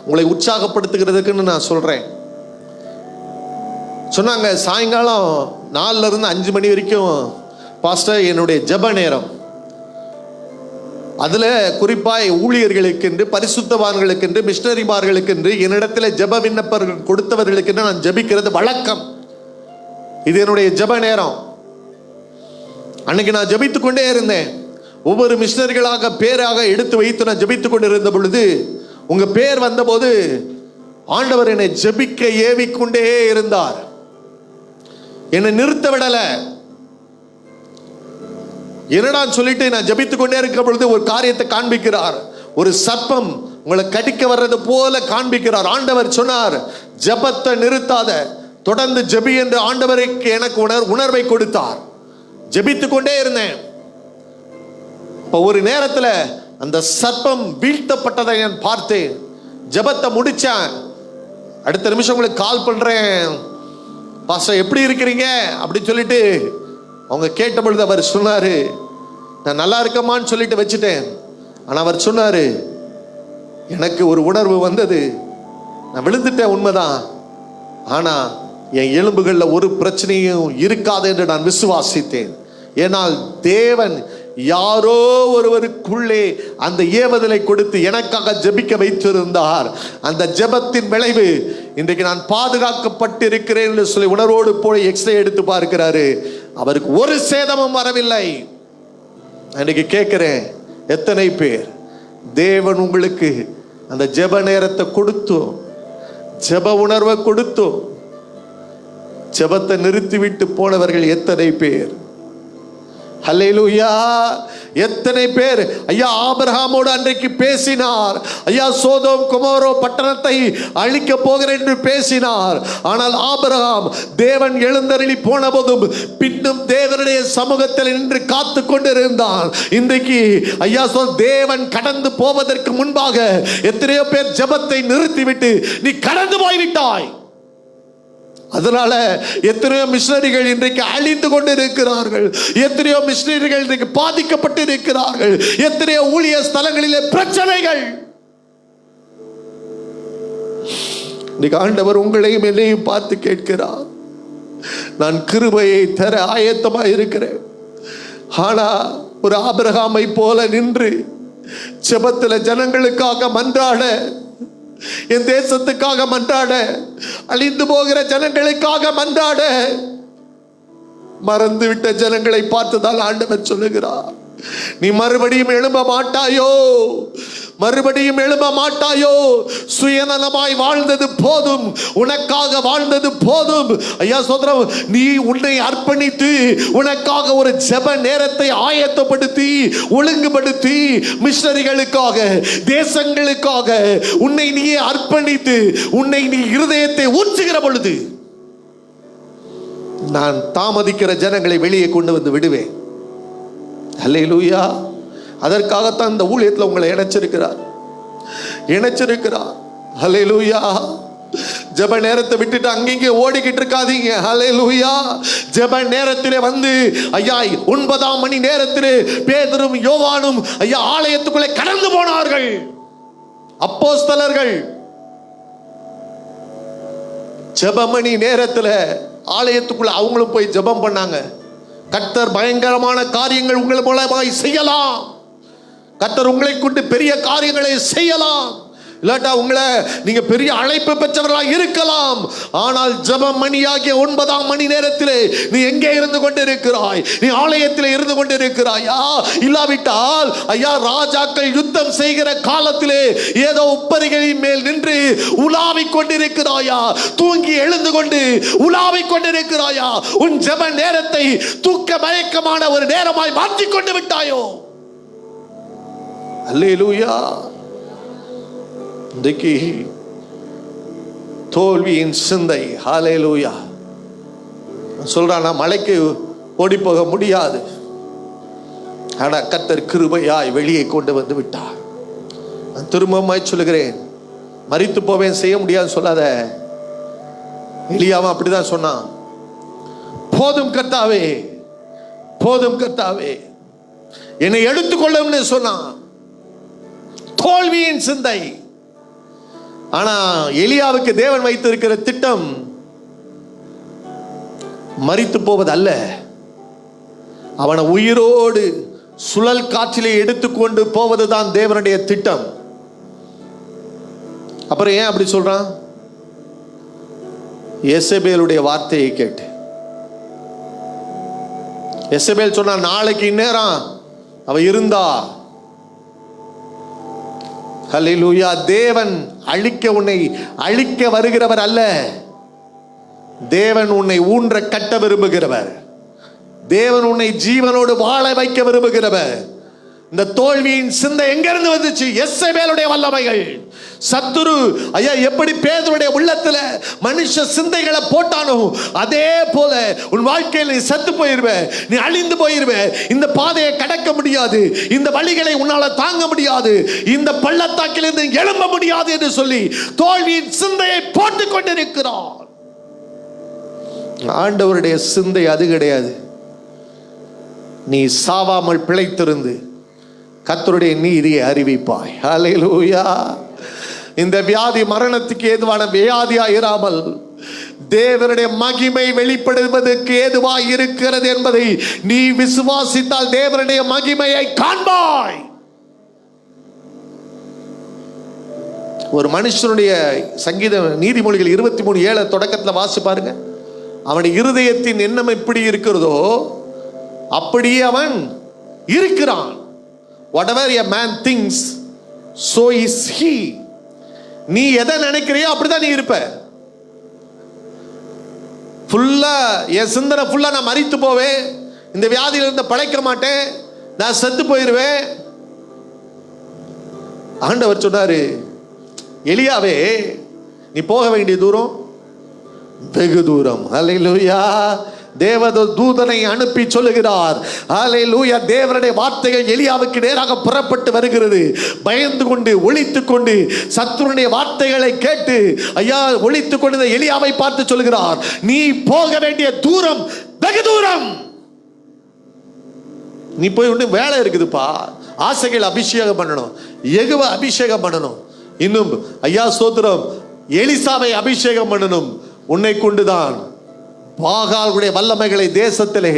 உங்களை உற்சாகப்படுத்துகிறதுக்குன்னு நான் சொல்கிறேன். சொன்னாங்க, சாயங்காலம் 4 இருந்து 5 மணி வரைக்கும் பாஸ்டர் என்னுடைய ஜெப நேரம். அதில் குறிப்பாய் ஊழியர்களுக்கென்று, பரிசுத்தவான்களுக்கென்று, மிஷனரிமார்களுக்கென்று, என்னிடத்தில் ஜெப விண்ணப்பர்கள் கொடுத்தவர்களுக்கென்று நான் ஜெபிக்கிறது வழக்கம். இது என்னுடைய ஜெப நேரம். அன்னைக்கு நான் ஜெபித்து கொண்டே இருந்தேன். ஒவ்வொரு மிஷனரிகளாக பேராக எடுத்து வைத்து நான் ஜெபித்து கொண்டு இருந்த பொழுது உங்க பேர் வந்தபோது ஆண்டவர் என்னை ஜெபிக்க ஏவிக்கொண்டே இருந்தார். என்னை நிறுத்த விடல. என்னடா சொல்லிட்டு நான் ஜெபித்துக் கொண்டே இருக்கிற பொழுது ஒரு காரியத்தை காண்பிக்கிறார். ஒரு சர்ப்பம் உங்களை கடிக்க வர்றது போல காண்பிக்கிறார். ஆண்டவர் சொன்னார், ஜெபத்தை நிறுத்தாத, தொடர்ந்து ஜெபி என்று ஆண்டவருக்கு எனக்கு உணர்வை கொடுத்தார். ஜெபித்துக் கொண்டே இருந்தேன். இப்போ ஒரு நேரத்தில் அந்த சர்ப்பம் வீழ்த்தப்பட்டதை நான் பார்த்தேன். ஜெபத்தை முடிச்சேன். அடுத்த நிமிஷம் உங்களுக்கு கால் பண்றேன், பாஸ்டர் எப்படி இருக்கிறீங்க அப்படின்னு சொல்லிட்டு அவங்க கேட்ட பொழுது அவர் சொன்னாரு, நான் நல்லா இருக்கமான்னு சொல்லிட்டு வச்சுட்டேன். ஆனால் அவர் சொன்னாரு, எனக்கு ஒரு உணர்வு வந்தது, நான் விழுந்துட்டேன் உண்மைதான், ஆனால் என் எலும்புகளில் ஒரு பிரச்சனையும் இருக்காது என்று நான் விசுவாசித்தேன். ஏனால் தேவன் யாரோ ஒருவருக்குள்ளே அந்த ஏவுதலை கொடுத்து எனக்காக ஜெபிக்க வைத்திருந்தார். அந்த ஜெபத்தின் விளைவு இன்றைக்கு நான் பாதுகாக்கப்பட்டிருக்கிறேன் என்று சொல்லி உணர்வோடு போய் எக்ஸ்ரே எடுத்து பார்க்கிறாரு. அவருக்கு ஒரு சேதமும் வரவில்லை. இன்னைக்கு கேட்கிறேன், எத்தனை பேர் தேவன் உங்களுக்கு அந்த ஜெப நேரத்தை கொடுத்தோம், ஜெப உணர்வை கொடுத்தோம், ஜெபத்தை நிறுத்திவிட்டு போனவர்கள் எத்தனை பேர்? ஹல்லேலூயா! எத்தனை பேர் ஐயா ஆபிரகாமோடு அன்றைக்கு பேசினார். ஐயா சோதோம் கொமோரோ பட்டணத்தை அழிக்க போகிறேன் என்று பேசினார். ஆனால் ஆபிரகாம் தேவன் எழுந்தருளி போன போதும் பின்னும் தேவனுடைய சமூகத்தில் நின்று காத்து கொண்டிருந்தான். இன்றைக்கு ஐயா தேவன் கடந்து போவதற்கு முன்பாக எத்தனையோ பேர் ஜெபத்தை நிறுத்திவிட்டு நீ கடந்து போய்விட்டாய். அதனால எத்தனையோ மிஷனரிகள் இன்றைக்கு அழிந்து கொண்டு இருக்கிறார்கள். எத்தனையோ மிஷனரிகள் இன்றைக்கு பாதிக்கப்பட்டு இருக்கிறார்கள். எத்தனையோ ஊழிய ஸ்தலங்களிலே பிரச்சனைகள். இன்னைக்கு ஆண்டவர் உங்களையும் என்னையும் பார்த்து கேட்கிறார், நான் கிருபையை தர ஆயத்தமா இருக்கிறேன். ஆனா ஒரு ஆபிரகாமை போல நின்று ஜெபத்தில் ஜனங்களுக்காக மன்றாட, என் தேசத்துக்காக மன்றாட, அழிந்து போகிற ஜனங்களுக்காக மன்றாட மறந்துவிட்ட ஜனங்களை பார்த்துதான் ஆண்டவர் சொல்லுகிறார், நீ மறுபடியும் எழும்ப மாட்டாயோ, மறுபடியும் எழும்ப மாட்டாயோ. சுயநலமாய் வாழ்ந்தது போதும், உனக்காக வாழ்ந்தது போதும். ஐயா சோதரம், நீ உன்னை அர்ப்பணித்து உனக்காக ஒரு ஜெப நேரத்தை ஆயத்தப்படுத்தி ஒழுங்குபடுத்தி மிஷனரிகளுக்காக, தேசங்களுக்காக உன்னை நீயே அர்ப்பணித்து உன்னை நீ இருதயத்தை ஊற்றுகிற பொழுது நான் தாமதிக்கிற ஜனங்களை வெளியே கொண்டு வந்து விடுவேன். அல்லேலூயா! அதற்காகத்தான் இந்த ஊழியத்தில் உங்களை இணைச்சிருக்கிறார். அல்லேலூயா! ஜெப நேரத்தை விட்டுட்டு அங்கங்க ஓடிக்கிட்டு இருக்காதீங்க. அல்லேலூயா! ஜெப நேரத்திலே வந்து ஐயா 9ஆம் மணி நேரத்திலே பேதுரும் யோவானும் ஐயா ஆலயத்துக்குள்ளே கடந்து போனார்கள். அப்போஸ்தலர்கள் ஜெப மணி நேரத்தில் ஆலயத்துக்குள்ள அவங்களும் போய் ஜெபம் பண்ணாங்க. கர்த்தர் பயங்கரமான காரியங்கள் உங்கள் மூலமாய் செய்யலாம். கர்த்தர் உங்களை கொண்டு பெரிய காரியங்களை செய்யலாம். இல்லாட்டா உங்களை நீங்க பெரிய அழைப்பு பெற்றவர்களாக இருக்கலாம். ஆனால் ஜெபம் மணியாகிய 9ஆம் மணி நேரத்திலே நீ எங்கே இருந்து கொண்டிருக்கிறாய்? நீ ஆலயத்தில் இருந்து கொண்டிருக்கிறாயா? இல்லாவிட்டால் ஐயா ராஜாக்கள் யுத்தம் செய்கிற காலத்திலே ஏதோ உப்பரிகளின் மேல் நின்று உலாவிக் கொண்டிருக்கிறாயா? தூங்கி எழுந்து கொண்டு உலாவிக் கொண்டிருக்கிறாயா? உன் ஜெப நேரத்தை தூக்க மயக்கமான ஒரு நேரமாய் மாற்றிக் கொண்டு விட்டாயோ? அல்லேலூயா! இன்றைக்கு தோல்வியின் சிந்தை. ஹல்லேலூயா. சொல்றானா, மலைக்கு ஓடி போக முடியாது, ஆனா கர்த்தர் கிருபையாய் வெளியே கொண்டு வந்து விட்டார். நான் திரும்பமாய் சொல்லுகிறேன், மரித்து போவேன், செய்ய முடியாது சொல்லாத. எலியாவும் அப்படிதான் சொன்னான். போதும் கர்த்தாவே, போதும் கர்த்தாவே, என்னை எடுத்துக்கொள்ளும்னு சொன்னான். தோல்வியின் சிந்தை. ஆனா எலியாவுக்கு தேவன் வைத்திருக்கிற திட்டம் மரித்து போவது அல்ல, அவனை உயிரோடு சுழல் காற்றிலே எடுத்துக்கொண்டு போவதுதான் தேவனுடைய திட்டம். அப்புறம் ஏன் அப்படி சொல்றான்? எசபேலுடைய வார்த்தையை கேட்டு. எசபேல் சொன்னா, நாளைக்கு இந்நேரம் அவ இருந்தா. ஹல்லேலூயா. தேவன் உன்னை அழிக்க வருகிறவர் அல்ல, தேவன் உன்னை ஊன்ற கட்ட விரும்புகிறவர். தேவன் உன்னை ஜீவனோடு வாழ வைக்க விரும்புகிறவர். இந்த தோல்வியின் சிந்தை எங்கிருந்து வந்துச்சு? எசபேலுடைய வல்லமைகள். சத்துரு ஐயா எப்படி பேதுருடைய உள்ளத்துல மனுஷ சிந்தைகளை போட்டானோ, அதே போல உன் வாழ்க்கையில் நீ செத்து போயிருவ, நீ அழிந்து போயிருவ. இந்த பாதையை கடக்க முடியாது, இந்த வழிகளை உன்னால தாங்க முடியாது, இந்த பள்ளத்தாக்கிலிருந்து எழும்ப முடியாது என்று சொல்லி தோல்வியின் சிந்தையை போட்டுக் கொண்டிருக்கிறார். ஆண்டவருடைய சிந்தை அது கிடையாது. நீ சாவாமல் பிழைத்திருந்து கர்த்தருடைய நீதியை அறிவிப்பாய். ஹல்லேலூயா. இந்த வியாதி மரணத்துக்கு ஏதுவான வியாதியாய் இராமல் தேவனுடைய மகிமை வெளிப்படுவதற்கு ஏதுவாய் இருக்கிறது என்பதை நீ விசுவாசித்தால் தேவனுடைய மகிமையை காண்பாய். ஒரு மனுஷனுடைய சங்கீத நீதிமொழிகள் 23:7 தொடக்கத்தில் வாசி பாருங்க. அவனுடைய இருதயத்தின் எண்ணம் எப்படி இருக்கிறதோ அப்படியே அவன் இருக்கிறான். Whatever a man thinks, so is he. நீ எதை நினைக்கிறியோ அப்படிதான் நீ இருப்ப. ஃபுல்லா என் சிந்தனை ஃபுல்லா நான் மரித்து போவேன், இந்த வியாதியிலிருந்து பழைக்க மாட்டேன், நான் செத்து போயிருவேன். ஆண்டவர் சொன்னாரு, எலியாவே நீ போக வேண்டிய தூரம் வெகு தூரம். ஹல்லேலூயா. தேவதூதனை அனுப்பி சொல்லுகிறார். ஹல்லேலூயா. தேவனுடைய வார்த்தைகள் எலியாவுக்கு நேராக புறப்பட்டு வருகிறது. பயந்து கொண்டு ஒளித்துக் கொண்டு சத்துருடைய வார்த்தைகளை கேட்டு ஐயா ஒளித்துக் கொண்டு எலியாவை பார்த்து சொல்லுகிறார், நீ போக வேண்டிய தூரம் வெகு தூரம். நீ போய் ஒன்று வேலை இருக்குதுப்பா, ஆசைகள் அபிஷேகம் பண்ணணும், எகுவ அபிஷேகம் பண்ணணும், இன்னும் ஐயா ஸ்தோத்திரம் எலிசாவை அபிஷேகம் பண்ணணும். உன்னை கொண்டுதான் பாகாலுடைய வல்லமைகளை தேசத்திலே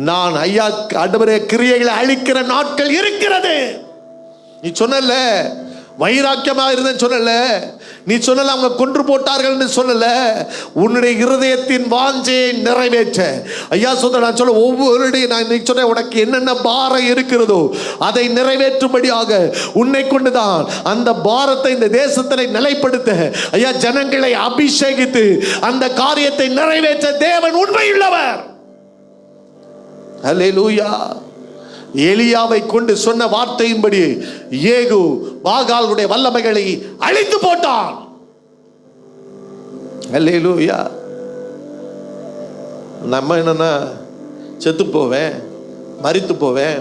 நான் ஐயா ஆண்டவரே கிரியைகளை அழிக்கிற நாட்கள் இருக்கிறது. நீ சொன்னல வைராக்கியமா இருந்தேன்னு சொன்னல, நீ சொன்னல அவங்க கொன்று போட்டார்கள் சொன்னல, உன்னுடைய இருதயத்தின் வாஞ்சையை நிறைவேற்ற ஐயா சொல்ற நான் சொல்ல ஒவ்வொருடைய நான் சொன்ன உனக்கு என்னென்ன பாரம் இருக்கிறதோ அதை நிறைவேற்றும்படியாக உன்னை கொண்டுதான் அந்த பாரத்தை இந்த தேசத்திலே நிலைப்படுத்த ஐயா ஜனங்களை அபிஷேகித்து அந்த காரியத்தை நிறைவேற்ற தேவன் உண்மையுள்ளவர். ஹல்லேலூயா. எலியாவை கொண்டு சொன்ன வார்த்தையின்படி ஏகு பாகாலுடைய வல்லமைகளை அழித்து போட்டான். ஹல்லேலூயா. நம்ம என்னன்னா செத்து போவேன், மரித்து போவேன்,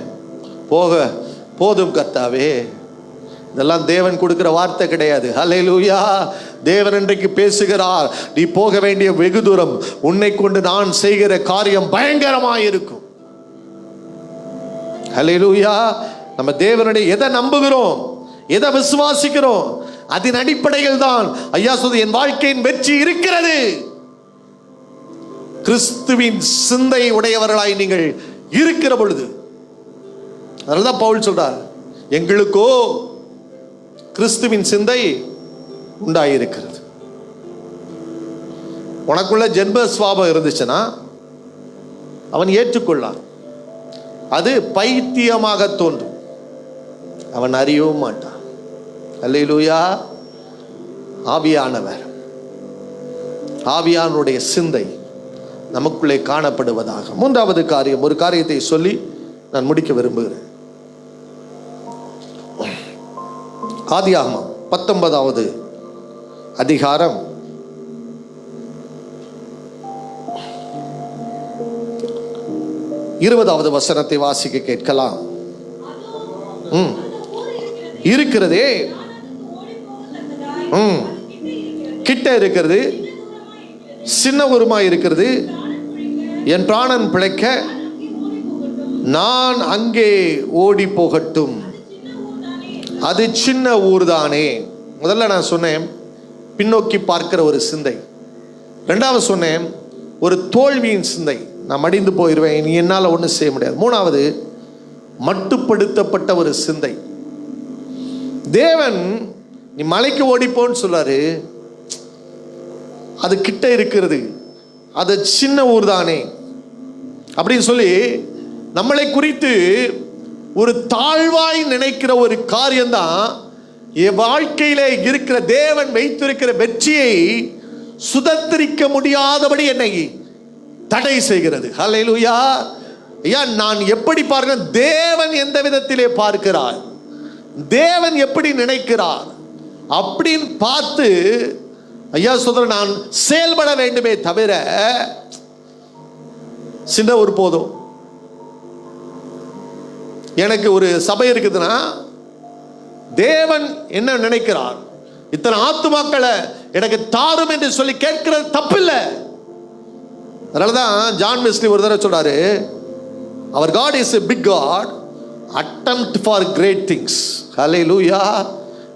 போதும் கர்த்தாவே, இதெல்லாம் தேவன் கொடுக்கிற வார்த்தை கிடையாது. ஹல்லேலூயா. தேவன் இன்றைக்கு பேசுகிறார், நீ போக வேண்டிய வெகு தூரம், உன்னை கொண்டு நான் செய்கிற காரியம் பயங்கரமாக இருக்கும். ஹல்லேலூயா. நம்ம தேவனுடைய எதை நம்புகிறோம், எதை விசுவாசிக்கிறோம், அதன் அடிப்படையில் தான் ஐயா சொல்றது என் வாழ்க்கையின் வெற்றி இருக்கிறது. கிறிஸ்துவின் சிந்தை உடையவர்களாய் நீங்கள் இருக்கிற பொழுது, அதனால்தான் பவுல் சொல்றார், எங்களுக்கோ கிறிஸ்துவின் சிந்தை உண்டாயிருக்கிறது. உனக்குள்ள ஜென்ம சுவாபம் இருந்துச்சுன்னா அவன் ஏற்றுக்கொள்ளான், அது பைத்தியமாக தோன்றும், அவன் அறியவும் மாட்டான். அல்லேலூயா. ஆவியானவர், ஆவியானுடைய சிந்தை நமக்குள்ளே காணப்படுவதாக. மூன்றாவது காரியம், ஒரு காரியத்தை சொல்லி நான் முடிக்க விரும்புகிறேன். ஆதியாகமம் 19வது அதிகாரம் 20வது வசனத்தை வாசிக்க கேட்கலாம். இருக்கிறதே, கிட்ட இருக்கிறது, சின்ன ஊருமாய் இருக்கிறது. என் பிராணன் பிழைக்க நான் அங்கே ஓடி போகட்டும். அது சின்ன ஊர் தானே. முதல்ல நான் சொன்னேன் பின்னோக்கி பார்க்கிற ஒரு சிந்தை. ரெண்டாவது சொன்னேன் ஒரு தோல்வியின் சிந்தை, நான் மடிந்து போயிடுவேன், நீ என்னால் ஒன்றும் செய்ய முடியாது. மூணாவது மட்டுப்படுத்தப்பட்ட ஒரு சிந்தை. தேவன் நீ மலைக்கு ஓடிப்போன்னு சொல்றாரு, அது கிட்ட இருக்கிறது, அது சின்ன ஊர் தானே அப்படின்னு சொல்லி நம்மளை குறித்து ஒரு தாழ்வாய் நினைக்கிற ஒரு காரியம்தான் என் வாழ்க்கையில இருக்கிற தேவன் வைத்திருக்கிற வெற்றியை சுதந்திரிக்க முடியாதபடி என்னை தடை செய்கிறது. ஹல்லேலூயா. ஐயா, நான் எப்படி பார்க்கிறேன், தேவன் எந்த விதத்திலே பார்க்கிறார், தேவன் எப்படி நினைக்கிறார் அப்படின்னு பார்த்து ஐயா சொல்ற நான் செயல்பட வேண்டுமே தவிர சின்ன ஒரு போதும். எனக்கு ஒரு சபை இருக்குதுன்னா தேவன் என்ன நினைக்கிறார், இத்தனை ஆத்துமாக்களை எனக்கு தாரும் என்று சொல்லி கேட்கிறது தப்பில்லை. அதனாலதான் ஜான் வெஸ்லி ஒரு தடவை சொல்றாரு, அவர் God is a big God, attempt for great things. ஹல்லேலூயா.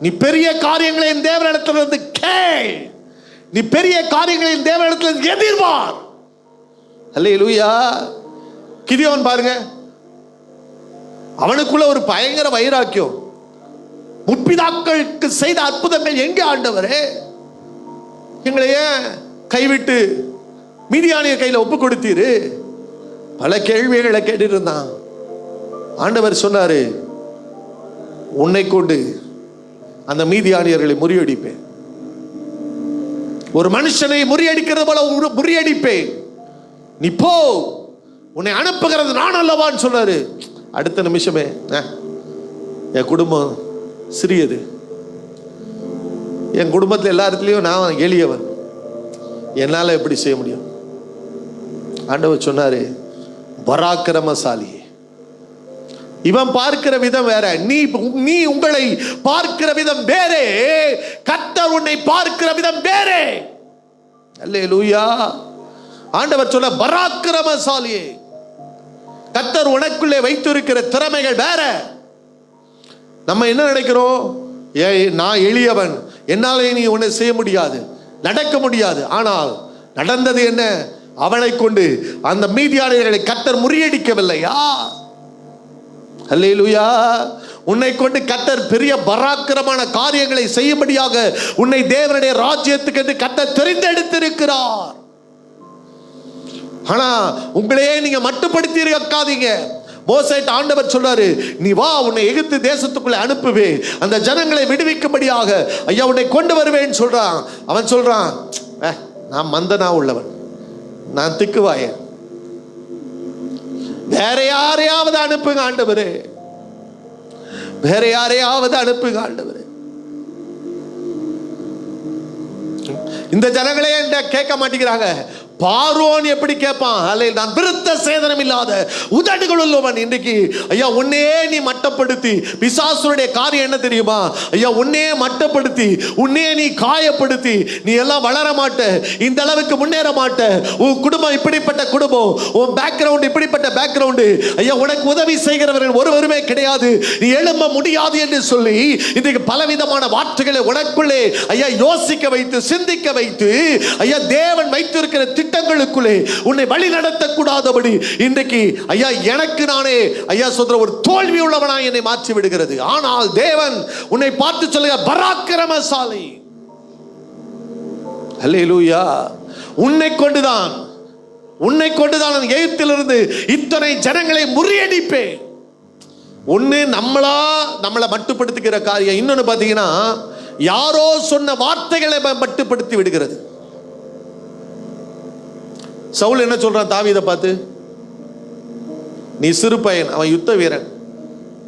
நீ பெரிய காரியங்களை தேவனிடத்திலிருந்து கேள், நீ பெரிய காரியங்களை தேவனிடத்திலிருந்து எதிர்பார். ஹல்லேலூயா. கிதியோன் பாருங்க, அவனுக்குள்ள ஒரு பயங்கர வைராக்கியம். முற்பிதாக்களுக்கு செய்த அற்புதங்கள் எங்கே ஆண்டவரே, எங்களை ஏன் கைவிட்டு மீதியானிய கையில் ஒப்பு கொடுத்தீரு? பல கேள்விகளை கேட்டுட்டு இருந்தான். ஆண்டவர் சொன்னாரு, உன்னை கொண்டு அந்த மீதியானியர்களை முறியடிப்பேன், ஒரு மனுஷனை முறியடிக்கிறது போல முறியடிப்பேன், நீ போ, உன்னை அனுப்புகிறது நான் அல்லவான்னு சொன்னாரு. அடுத்த நிமிஷமே என் குடும்பம் சிறியது, என் குடும்பத்தில் எல்லா இடத்துலையும் நான் எளியவன், என்னால் எப்படி செய்ய முடியும்? ஆண்டவர் சொன்னாரு, பராக்கிரமசாலி. இவன் பார்க்கிற விதம் வேற, நீ உங்களை பார்க்கிற விதம் வேறே, கர்த்தர் உன்னை பார்க்கிற விதம் வேறே. அல்லேலூயா. ஆண்டவர் சொல்ல பராக்கிரமசாலியே, கர்த்தர் உனக்குள்ளே வைத்திருக்கிற திறமைகள் வேற. நம்ம என்ன நினைக்கிறோம், நான் எளியவன், என்னாலே நீ ஒன்றை செய்ய முடியாது, நடக்க முடியாது. ஆனால் நடந்தது என்ன? அவனை கொண்டு அந்த மீதியானியர்களை கர்த்தர் முறியடிக்கவில்லையா? அல்லேலூயா. உன்னை கொண்டு கர்த்தர் பெரிய பராக்கிரமான காரியங்களை செய்யும்படியாக உன்னை தேவனுடைய ராஜ்யத்துக்கு என்று கர்த்தர் தெரிந்தெடுத்திருக்கிறார். ஆனா உங்களையே நீங்க மட்டுப்படுத்தி இருக்காதீங்க. மோசேட்ட ஆண்டவர் சொல்றாரு, நீ வா, உன்னை எகிப்து தேசத்துக்குள்ள அனுப்புவே, அந்த ஜனங்களை விடுவிக்கும்படியாக ஐயா உன்னை கொண்டு வருவேன்னு சொல்றான். அவன் சொல்றான், நான் மந்தனா உள்ளவன், நான் திக்குவாயன், வேற யாரையாவது அனுப்புங்க ஆண்டவரே, வேற யாரையாவது அனுப்புங்க ஆண்டவரே. இந்த ஜனங்களே கேட்க மாட்டேங்கிறாங்க. பார்வோன் எப்படி கேட்பான்? நான் விருத்த சேதனம் இல்லாத உதடுகள் உள்ளவன். இன்றைக்கு ஐயா உன்னே நீ மட்டப்படுத்தி, பிசாசுடைய காரியம் என்ன தெரியுமா ஐயா, உன்னே மட்டப்படுத்தி, உன்னே நீ காயப்படுத்தி, நீ எல்லாம் வளர மாட்ட, இந்த அளவுக்கு முன்னேற மாட்ட, உன் குடும்பம் இப்படிப்பட்ட குடும்பம், உன் பேக்ரவுண்ட் இப்படிப்பட்ட பேக்ரவுண்டு, ஐயா உனக்கு உதவி செய்கிறவர்கள் ஒருவருமே கிடையாது, நீ எழும்ப முடியாது என்று சொல்லி இன்றைக்கு பலவிதமான வார்த்தைகளை உனக்குள்ளே ஐயா யோசிக்க வைத்து, சிந்திக்க வைத்து, ஐயா தேவன் வைத்திருக்கிற திட்டங்களுக்குள்ளே உன்னை வழி நடத்தக்கூடாதபடி இன்றைக்கு ஐயா எனக்கு நானே ஐயா சொல்ற ஒரு தோல்வி உள்ளவனாய் என்னை மாற்றி விடுகிறது. ஆனால் தேவன் உன்னை பார்த்து சொல்லுங்க, பராக்கிரமசாலி. அல்லேலூயா. உன்னை கொண்டுதான் எகிப்திலிருந்து இத்தனை ஜனங்களை முறியடிப்பேன். ஒண்ணு நம்மளை மட்டுப்படுத்துகிற காரியம், இன்னொன்னு பாத்தீங்கன்னா யாரோ சொன்ன வார்த்தைகளை மட்டுப்படுத்தி விடுகிறது. சவுல் என்ன சொல்றான் தாவீதை பார்த்து, நீ சிறு பையன், அவன் யுத்த வீரன்,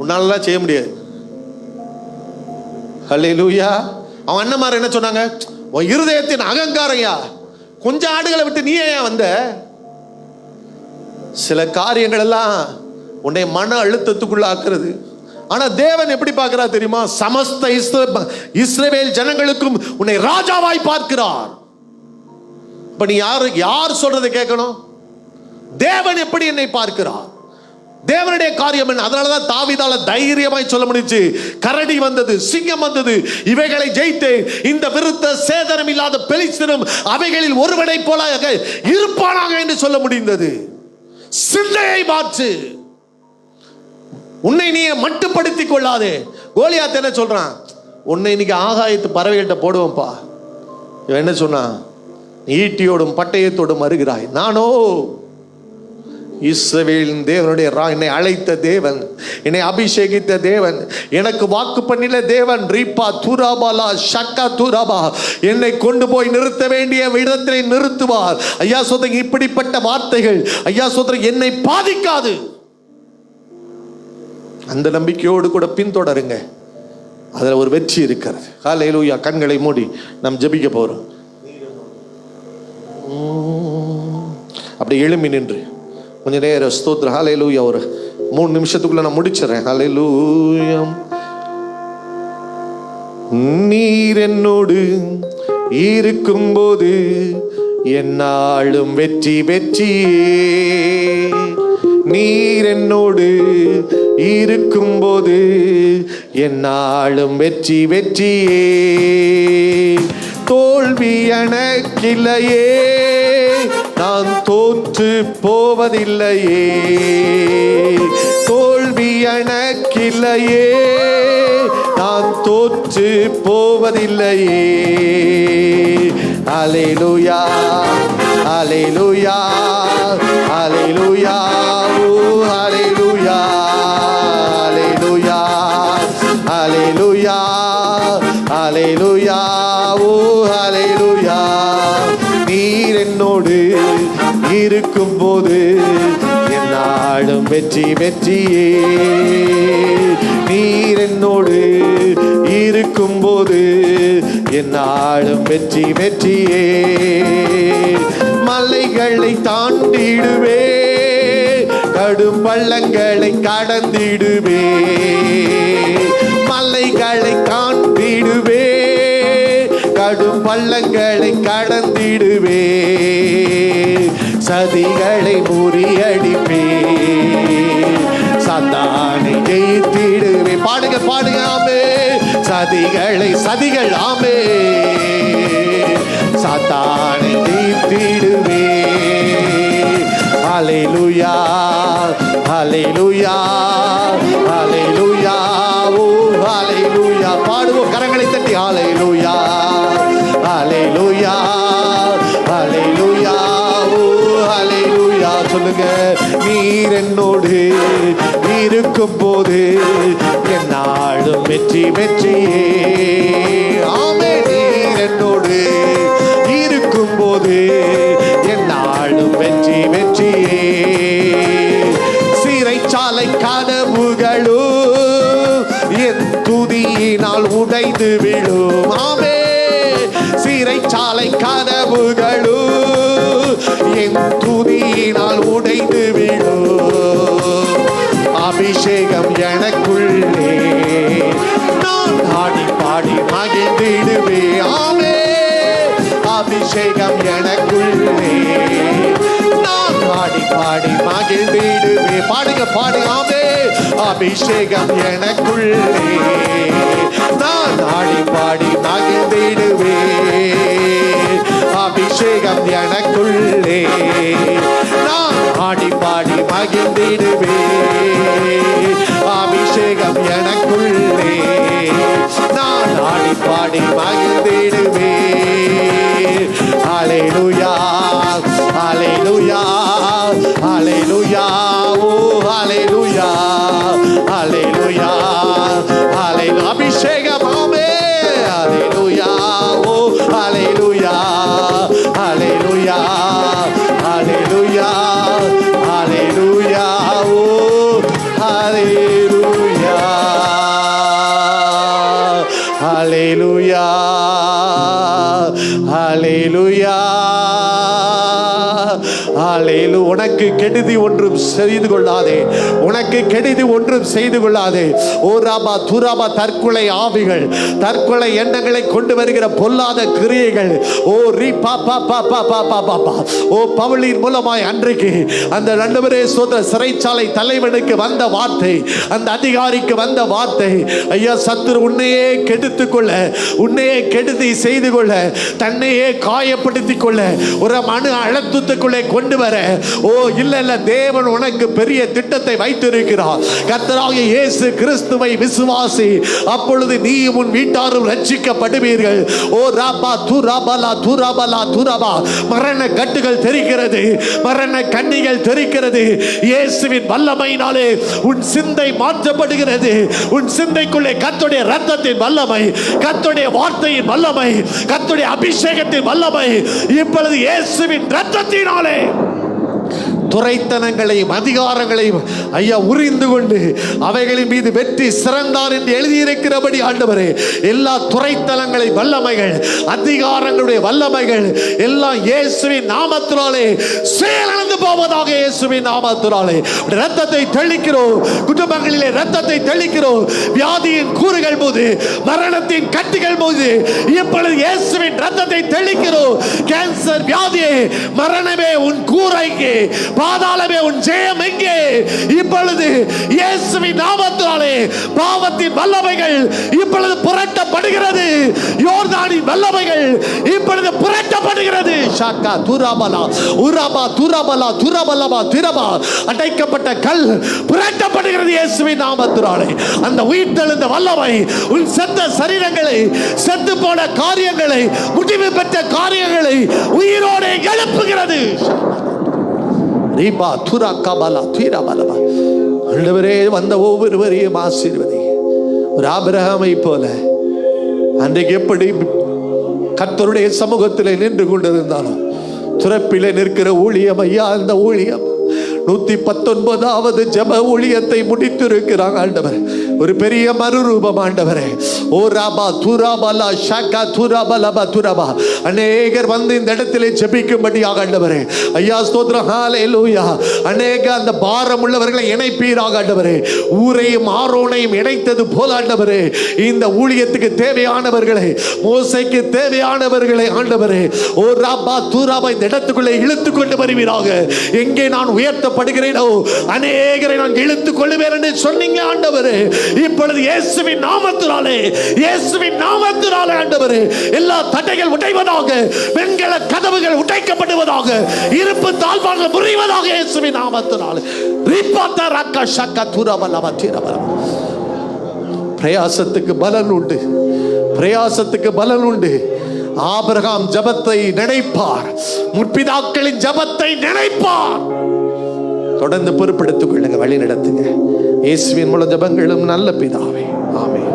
உன்னாலலாம் செய்ய முடியாது. ஹல்லேலூயா. அவன் அண்ணன்மார் என்ன சொன்னாங்க? உன் இருதயத்தின் அகங்காரையா, கொஞ்சம் ஆடுகளை விட்டு நீ ஏன் வந்த? சில காரியங்கள் எல்லாம் உன்னை மன அழுத்தத்துக்குள்ள ஆக்குறது. ஆனா தேவன் எப்படி பார்க்கிறார் தெரியுமா? சமஸ்த இஸ்ரவேல் ஜனங்களுக்கும் உன்னை ராஜாவாய் பார்க்கிறார். இப்ப நீ யார் சொல்றதை கேட்கணும்? தேவன் எப்படி என்னை பார்க்கிறார்? தேவனுடைய காரியம் என்ன? அதனாலதான் தாவீதால தைரியமாய் சொல்ல முடிஞ்சு, கரடி வந்தது, சிங்கம் வந்தது, இவைகளை ஜெயித்து இந்த விருத்த சேதனம் இல்லாத பெலிஸ்தரும் அவைகளில் ஒருவனை போல இருப்பானாக என்று சொல்ல முடிந்தது. சிந்தையை மாற்று, உன்னை நீ மட்டுப்படுத்திக் கொள்ளாதே. கோலியாத் என்ன சொல்றான்? உன்னை இன்னைக்கு ஆகாயத்து பறவைகிட்ட போடுவோம்ப்பா. இவன் என்ன சொன்னான்? ஈட்டியோடும் பட்டயத்தோடும் வருகிறாய். நானோ இஸ்ரவேலின் தேவனுடைய என்னை அழைத்த தேவன், என்னை அபிஷேகித்த தேவன், எனக்கு வாக்கு பண்ணின தேவன். ரீபா தூராபாலா ஷக்கா தூராபா, என்னை கொண்டு போய் நிறுத்த வேண்டிய இடத்திலே நிறுத்துவார். ஐயா சோதரன், இப்படிப்பட்ட வார்த்தைகள் ஐயா சோதரன் என்னை பாதிக்காது. அந்த நம்பிக்கையோடு கூட பின்தொடருங்க. அதுல ஒரு வெற்றி இருக்கிறது. ஹல்லேலூயா. கண்களை மூடி நாம் ஜெபிக்க போறோம். அப்படி எழும்பி நின்று கொஞ்ச நேரம் ஸ்தோத்திரம். ஹல்லேலூயா. ஒரு 3 நிமிஷத்துக்குள்ள நான் முடிச்சிடறேன். ஹல்லேலூயா. நீர் என்னோடு இருக்கும்போது என்னாலும் வெற்றி வெற்றியே. நீர் என்னோடு இருக்கும்போது என்னாலும் வெற்றி வெற்றியே. தோல்வி எனக்கில்லையே, நான் தோற்று போவதில்லையே. தோல்வி எனக்கில்லையே, நான் தோற்று போவதில்லையே. அல்லேலூயா, அல்லேலூயா, அல்லேலூயா, அல்லேலூயா, அல்லேலூயா, அல்லேலூயா, அல்லேலூயா, அல்லேலூயா. நீர் என்னோடு இருக்கும்போது என்னாலும் வெற்றி வெற்றியே. நீர் என்னோடு இருக்கும்போது என்னாலும் வெற்றி வெற்றியே. மலைகளை தாண்டிடுவே, கடும் பள்ளங்களை கடந்திடுவே. மலைகளை காண்டிடுவே, கடும் பள்ளங்களை கடந்திடுவே. சதிகளை முறியடிப்பே, சாத்தானை ஜெயித்திடுவே. பாடுங்க பாடுங்க. ஆமே. சதிகள் ஆமே, சாத்தானை ஜெயித்திடுவே. அல்லேலூயா, அல்லேலூயா, அல்லேலூயா, ஓ அல்லேலூயா. பாடுவோம் கரங்களை தட்டி. அல்லேலூயா, அல்லேலூயா, அல்லேலூயா, ஓ அல்லேலூயா. சொல்லுங்க. நீர் என்னோடு இருக்கும்போது என்னாலும் வெற்றி வெற்றியே. ஆமே. நீர் என்னோடு இருக்கும்போது என்னாலும் வெற்றி வெற்றியே. சிறைச்சாலை கதவுகளோ என் துதியினால் உடைந்து விழும். ஆமே. சிறைச்சாலை கதவுகளோ என் துதியினால் உடைந்து விழும். அபிஷேகம் எனக்குள்ளே, நான் ஆடி பாடி மகிழ்ந்திடுவே. ஆமே. அபிஷேகம் எனக்குள்ளே, நான் ஆடி பாடி மகிழ்ந்திடுவே. பாடுங்க பாடுங்க. ஆமே. அபிஷேகம் எனக்குள்ளே, நான் ஆடி பாடி மகிழ்ந்திடுவே. அபிஷேகம் எனக்குள்ளே, நான் ஆடி பாடி மகிழ்ந்திடுவே. அபிஷேகம் எனக்குள்ளே, நான் ஆடி பாடி மகிழ்ந்திடுவே. அல்லேலூயா, அல்லேலூயா, அல்லேலூயா, ஓ அல்லேலூயா, அல்லேலூயா, அல்லேலூயா. அபிஷேகம். ஆமே. அல்லேலூயா, ஓ அல்லேலூயா, அல்லேலூயா, அல்லேலூயா, அல்லேலூயா, ஓ அல்லேலூயா, ஹல்லேலூயா ஹல்லேலூயா ஹல்லேலூயா. உனக்கு கெடுதி ஒன்றும் செய்து கொள்ளாதே, உனக்கு கெடுதி ஒன்றும் செய்து கொள்ளாதே. ஓ ராபா துராபா, தற்கொலை ஆவிகள், தற்கொலை எண்ணங்களை கொண்டு வருகிற பொல்லாத கிரியைகள், ஓ ரீ பா பா பா பா பா பா பா பா, ஓ பவுலின் மூலமாய் அன்றைக்கு அந்த ரெண்டுபேரே சோதர சிறைச்சாலை தலைவனுக்கு வந்த வார்த்தை, அந்த அதிகாரிக்கு வந்த வார்த்தை, ஐயா சத்துரு உன்னையே கெடுத்து கொள்ள, உன்னையே கெடுதி செய்து கொள்ள, தன்னையே காயப்படுத்திக் கொள்ள, ஒரு மனு அழுத்தத்துக்குள்ளே கொண்டு வர, ஓ இல்ல இல்ல, தேவன் உனக்கு பெரிய திட்டத்தை வைத்திருக்கிறார். கர்த்தராகிய இயேசு கிறிஸ்துவை விசுவாசி, அப்பொழுது நீயும் உன் வீட்டாரும் ரட்சிக்கப்படுவீர்கள். ஓ ராபா துராபலா துராபலா துராபா. மரண கட்டுகள் தெரிக்கிறது, மரண கண்ணிகள் தெரிக்கிறது. இயேசுவின் வல்லமையினாலே உன் சிந்தை மாற்றப்படுகிறது. உன் சிந்தைக்குள்ளே கர்த்தருடைய இரத்தத்தின் வல்லமை, கர்த்தருடைய வார்த்தையின் வல்லமை, கர்த்தருடைய அபிஷேகத்தின் வல்லமை இப்பொழுது இயேசுவின் இரத்தத்தினாலே துரைத்தனங்களையும் அதிகாரங்களையும் ஐயா உரிந்து கொண்டு அவைகளின் மீது வெற்றி சிறந்தார் என்று எழுதியிருக்கிறபடி ஆண்டவரே, எல்லா துரைத்தனங்களை வல்லமைகள், அதிகாரங்களுடைய வல்லமைகள் எல்லாம் இயேசுவின் நாமத்தினாலே செயலிழந்து போவதாக. இயேசுவின் நாமத்தினாலே இரத்தத்தை தெளிக்கிறோம், குடும்பங்களிலே இரத்தத்தை தெளிக்கிறோம். வியாதியின் கூறுகள் போது, மரணத்தின் கட்டிகள் போது இப்பொழுது இயேசுவின் இரத்தத்தை தெளிக்கிறோம். கேன்சர் வியாதியே, மரணமே உன் கூரைக்கு, பாதாளமே உன் ஜெயம் எங்கே? இப்பொழுது இயேசுவின் நாமத்தினாலே பாவத்தின் வல்லமைகள் இப்பொழுது புரட்டப்படுகிறது. யோர்தானின் வல்லமைகள் இப்பொழுது புரட்டப்படுகிறது. ஷாக்கா துராபலா உராபா துராபலா துராபலபா திரபா. அடைக்கப்பட்ட கல் புரட்டப்படுகிறது இயேசுவின் நாமத்தினாலே. அந்த உயிர்த்தெழுந்த வல்லமை உன் செத்த சரீரங்களை, செத்து போன காரியங்களை, முடிவு பெற்ற காரியங்களை உயிரோடு எழுப்புகிறது. ரீபா துரா கபலா துரா பலபா. ஆண்டவரே, வந்த ஒவ்வொருவரையும் ஆசீர்வதி. ஒரு ஆபிரகாமை போல அன்றைக்கு எப்படி கர்த்தருடைய சமூகத்திலே நின்று கொண்டிருந்தாலும் துறப்பிலே நிற்கிற ஊழியம் ஐயா, அந்த ஊழியம் 119வது ஜெப ஊழியத்தை முடித்திருக்கிறாங்க ஆண்டவர். ஒரு பெரிய மறுரூபம் ஆண்டவரே. ஓ ராபா துராபலா ஷாக்கா துராபலபா துராபா. அநேகர் வந்து இந்த இடத்திலே ஜெபிக்கும்படியாக ஆண்டவரே ஐயா ஸ்தோத்திரம். ஹல்லேலூயா. அநேக அந்த பாரம் உள்ளவர்களை இணைப்பீராக ஆண்டவரே. ஊரையும் ஆரோனையும் இணைத்தது போல ஆண்டவரே, இந்த ஊழியத்துக்கு தேவையானவர்களை, மோசைக்கு தேவையானவர்களை ஆண்டவரே ஓ ராபா துராபா இந்த இடத்துக்குள்ளே இழுத்து கொண்டு வருவீராக. எங்கே நான் உயர்த்தப்படுகிறேனோ அநேகரை நான் இழுத்துக் கொள்ளுவேன் என்று சொன்னீங்க ஆண்டவரே. இப்பொழுது இயேசுவின் நாமத்தினாலே, இயேசுவின் நாமத்தினாலே ஆண்டவரே எல்லா தடைகள் உடைவதாக, வெண்கல கதவுகள் உடைக்கப்படுவதாக, இருப்பு தாழ்வாக முறிவதாக இயேசுவின் நாமத்தினாலே. ரிப்பாத்தா ரக்கா ஷக்கா துரபலபா திரபலபா. பிரயாசத்துக்கு பலன் உண்டு, பிரயாசத்துக்கு பலன் உண்டு. ஆபிரகாம் ஜபத்தை நினைப்பார், முற்பிதாக்களின் ஜபத்தை நினைப்பார். தொடர்ந்து பொறுப்படுத்திக் கொள்ளுங்க, வழி நடத்துங்க. இயேசுவின் மூலம் ஜபங்களும் நல்ல பிதாவே, ஆமென்.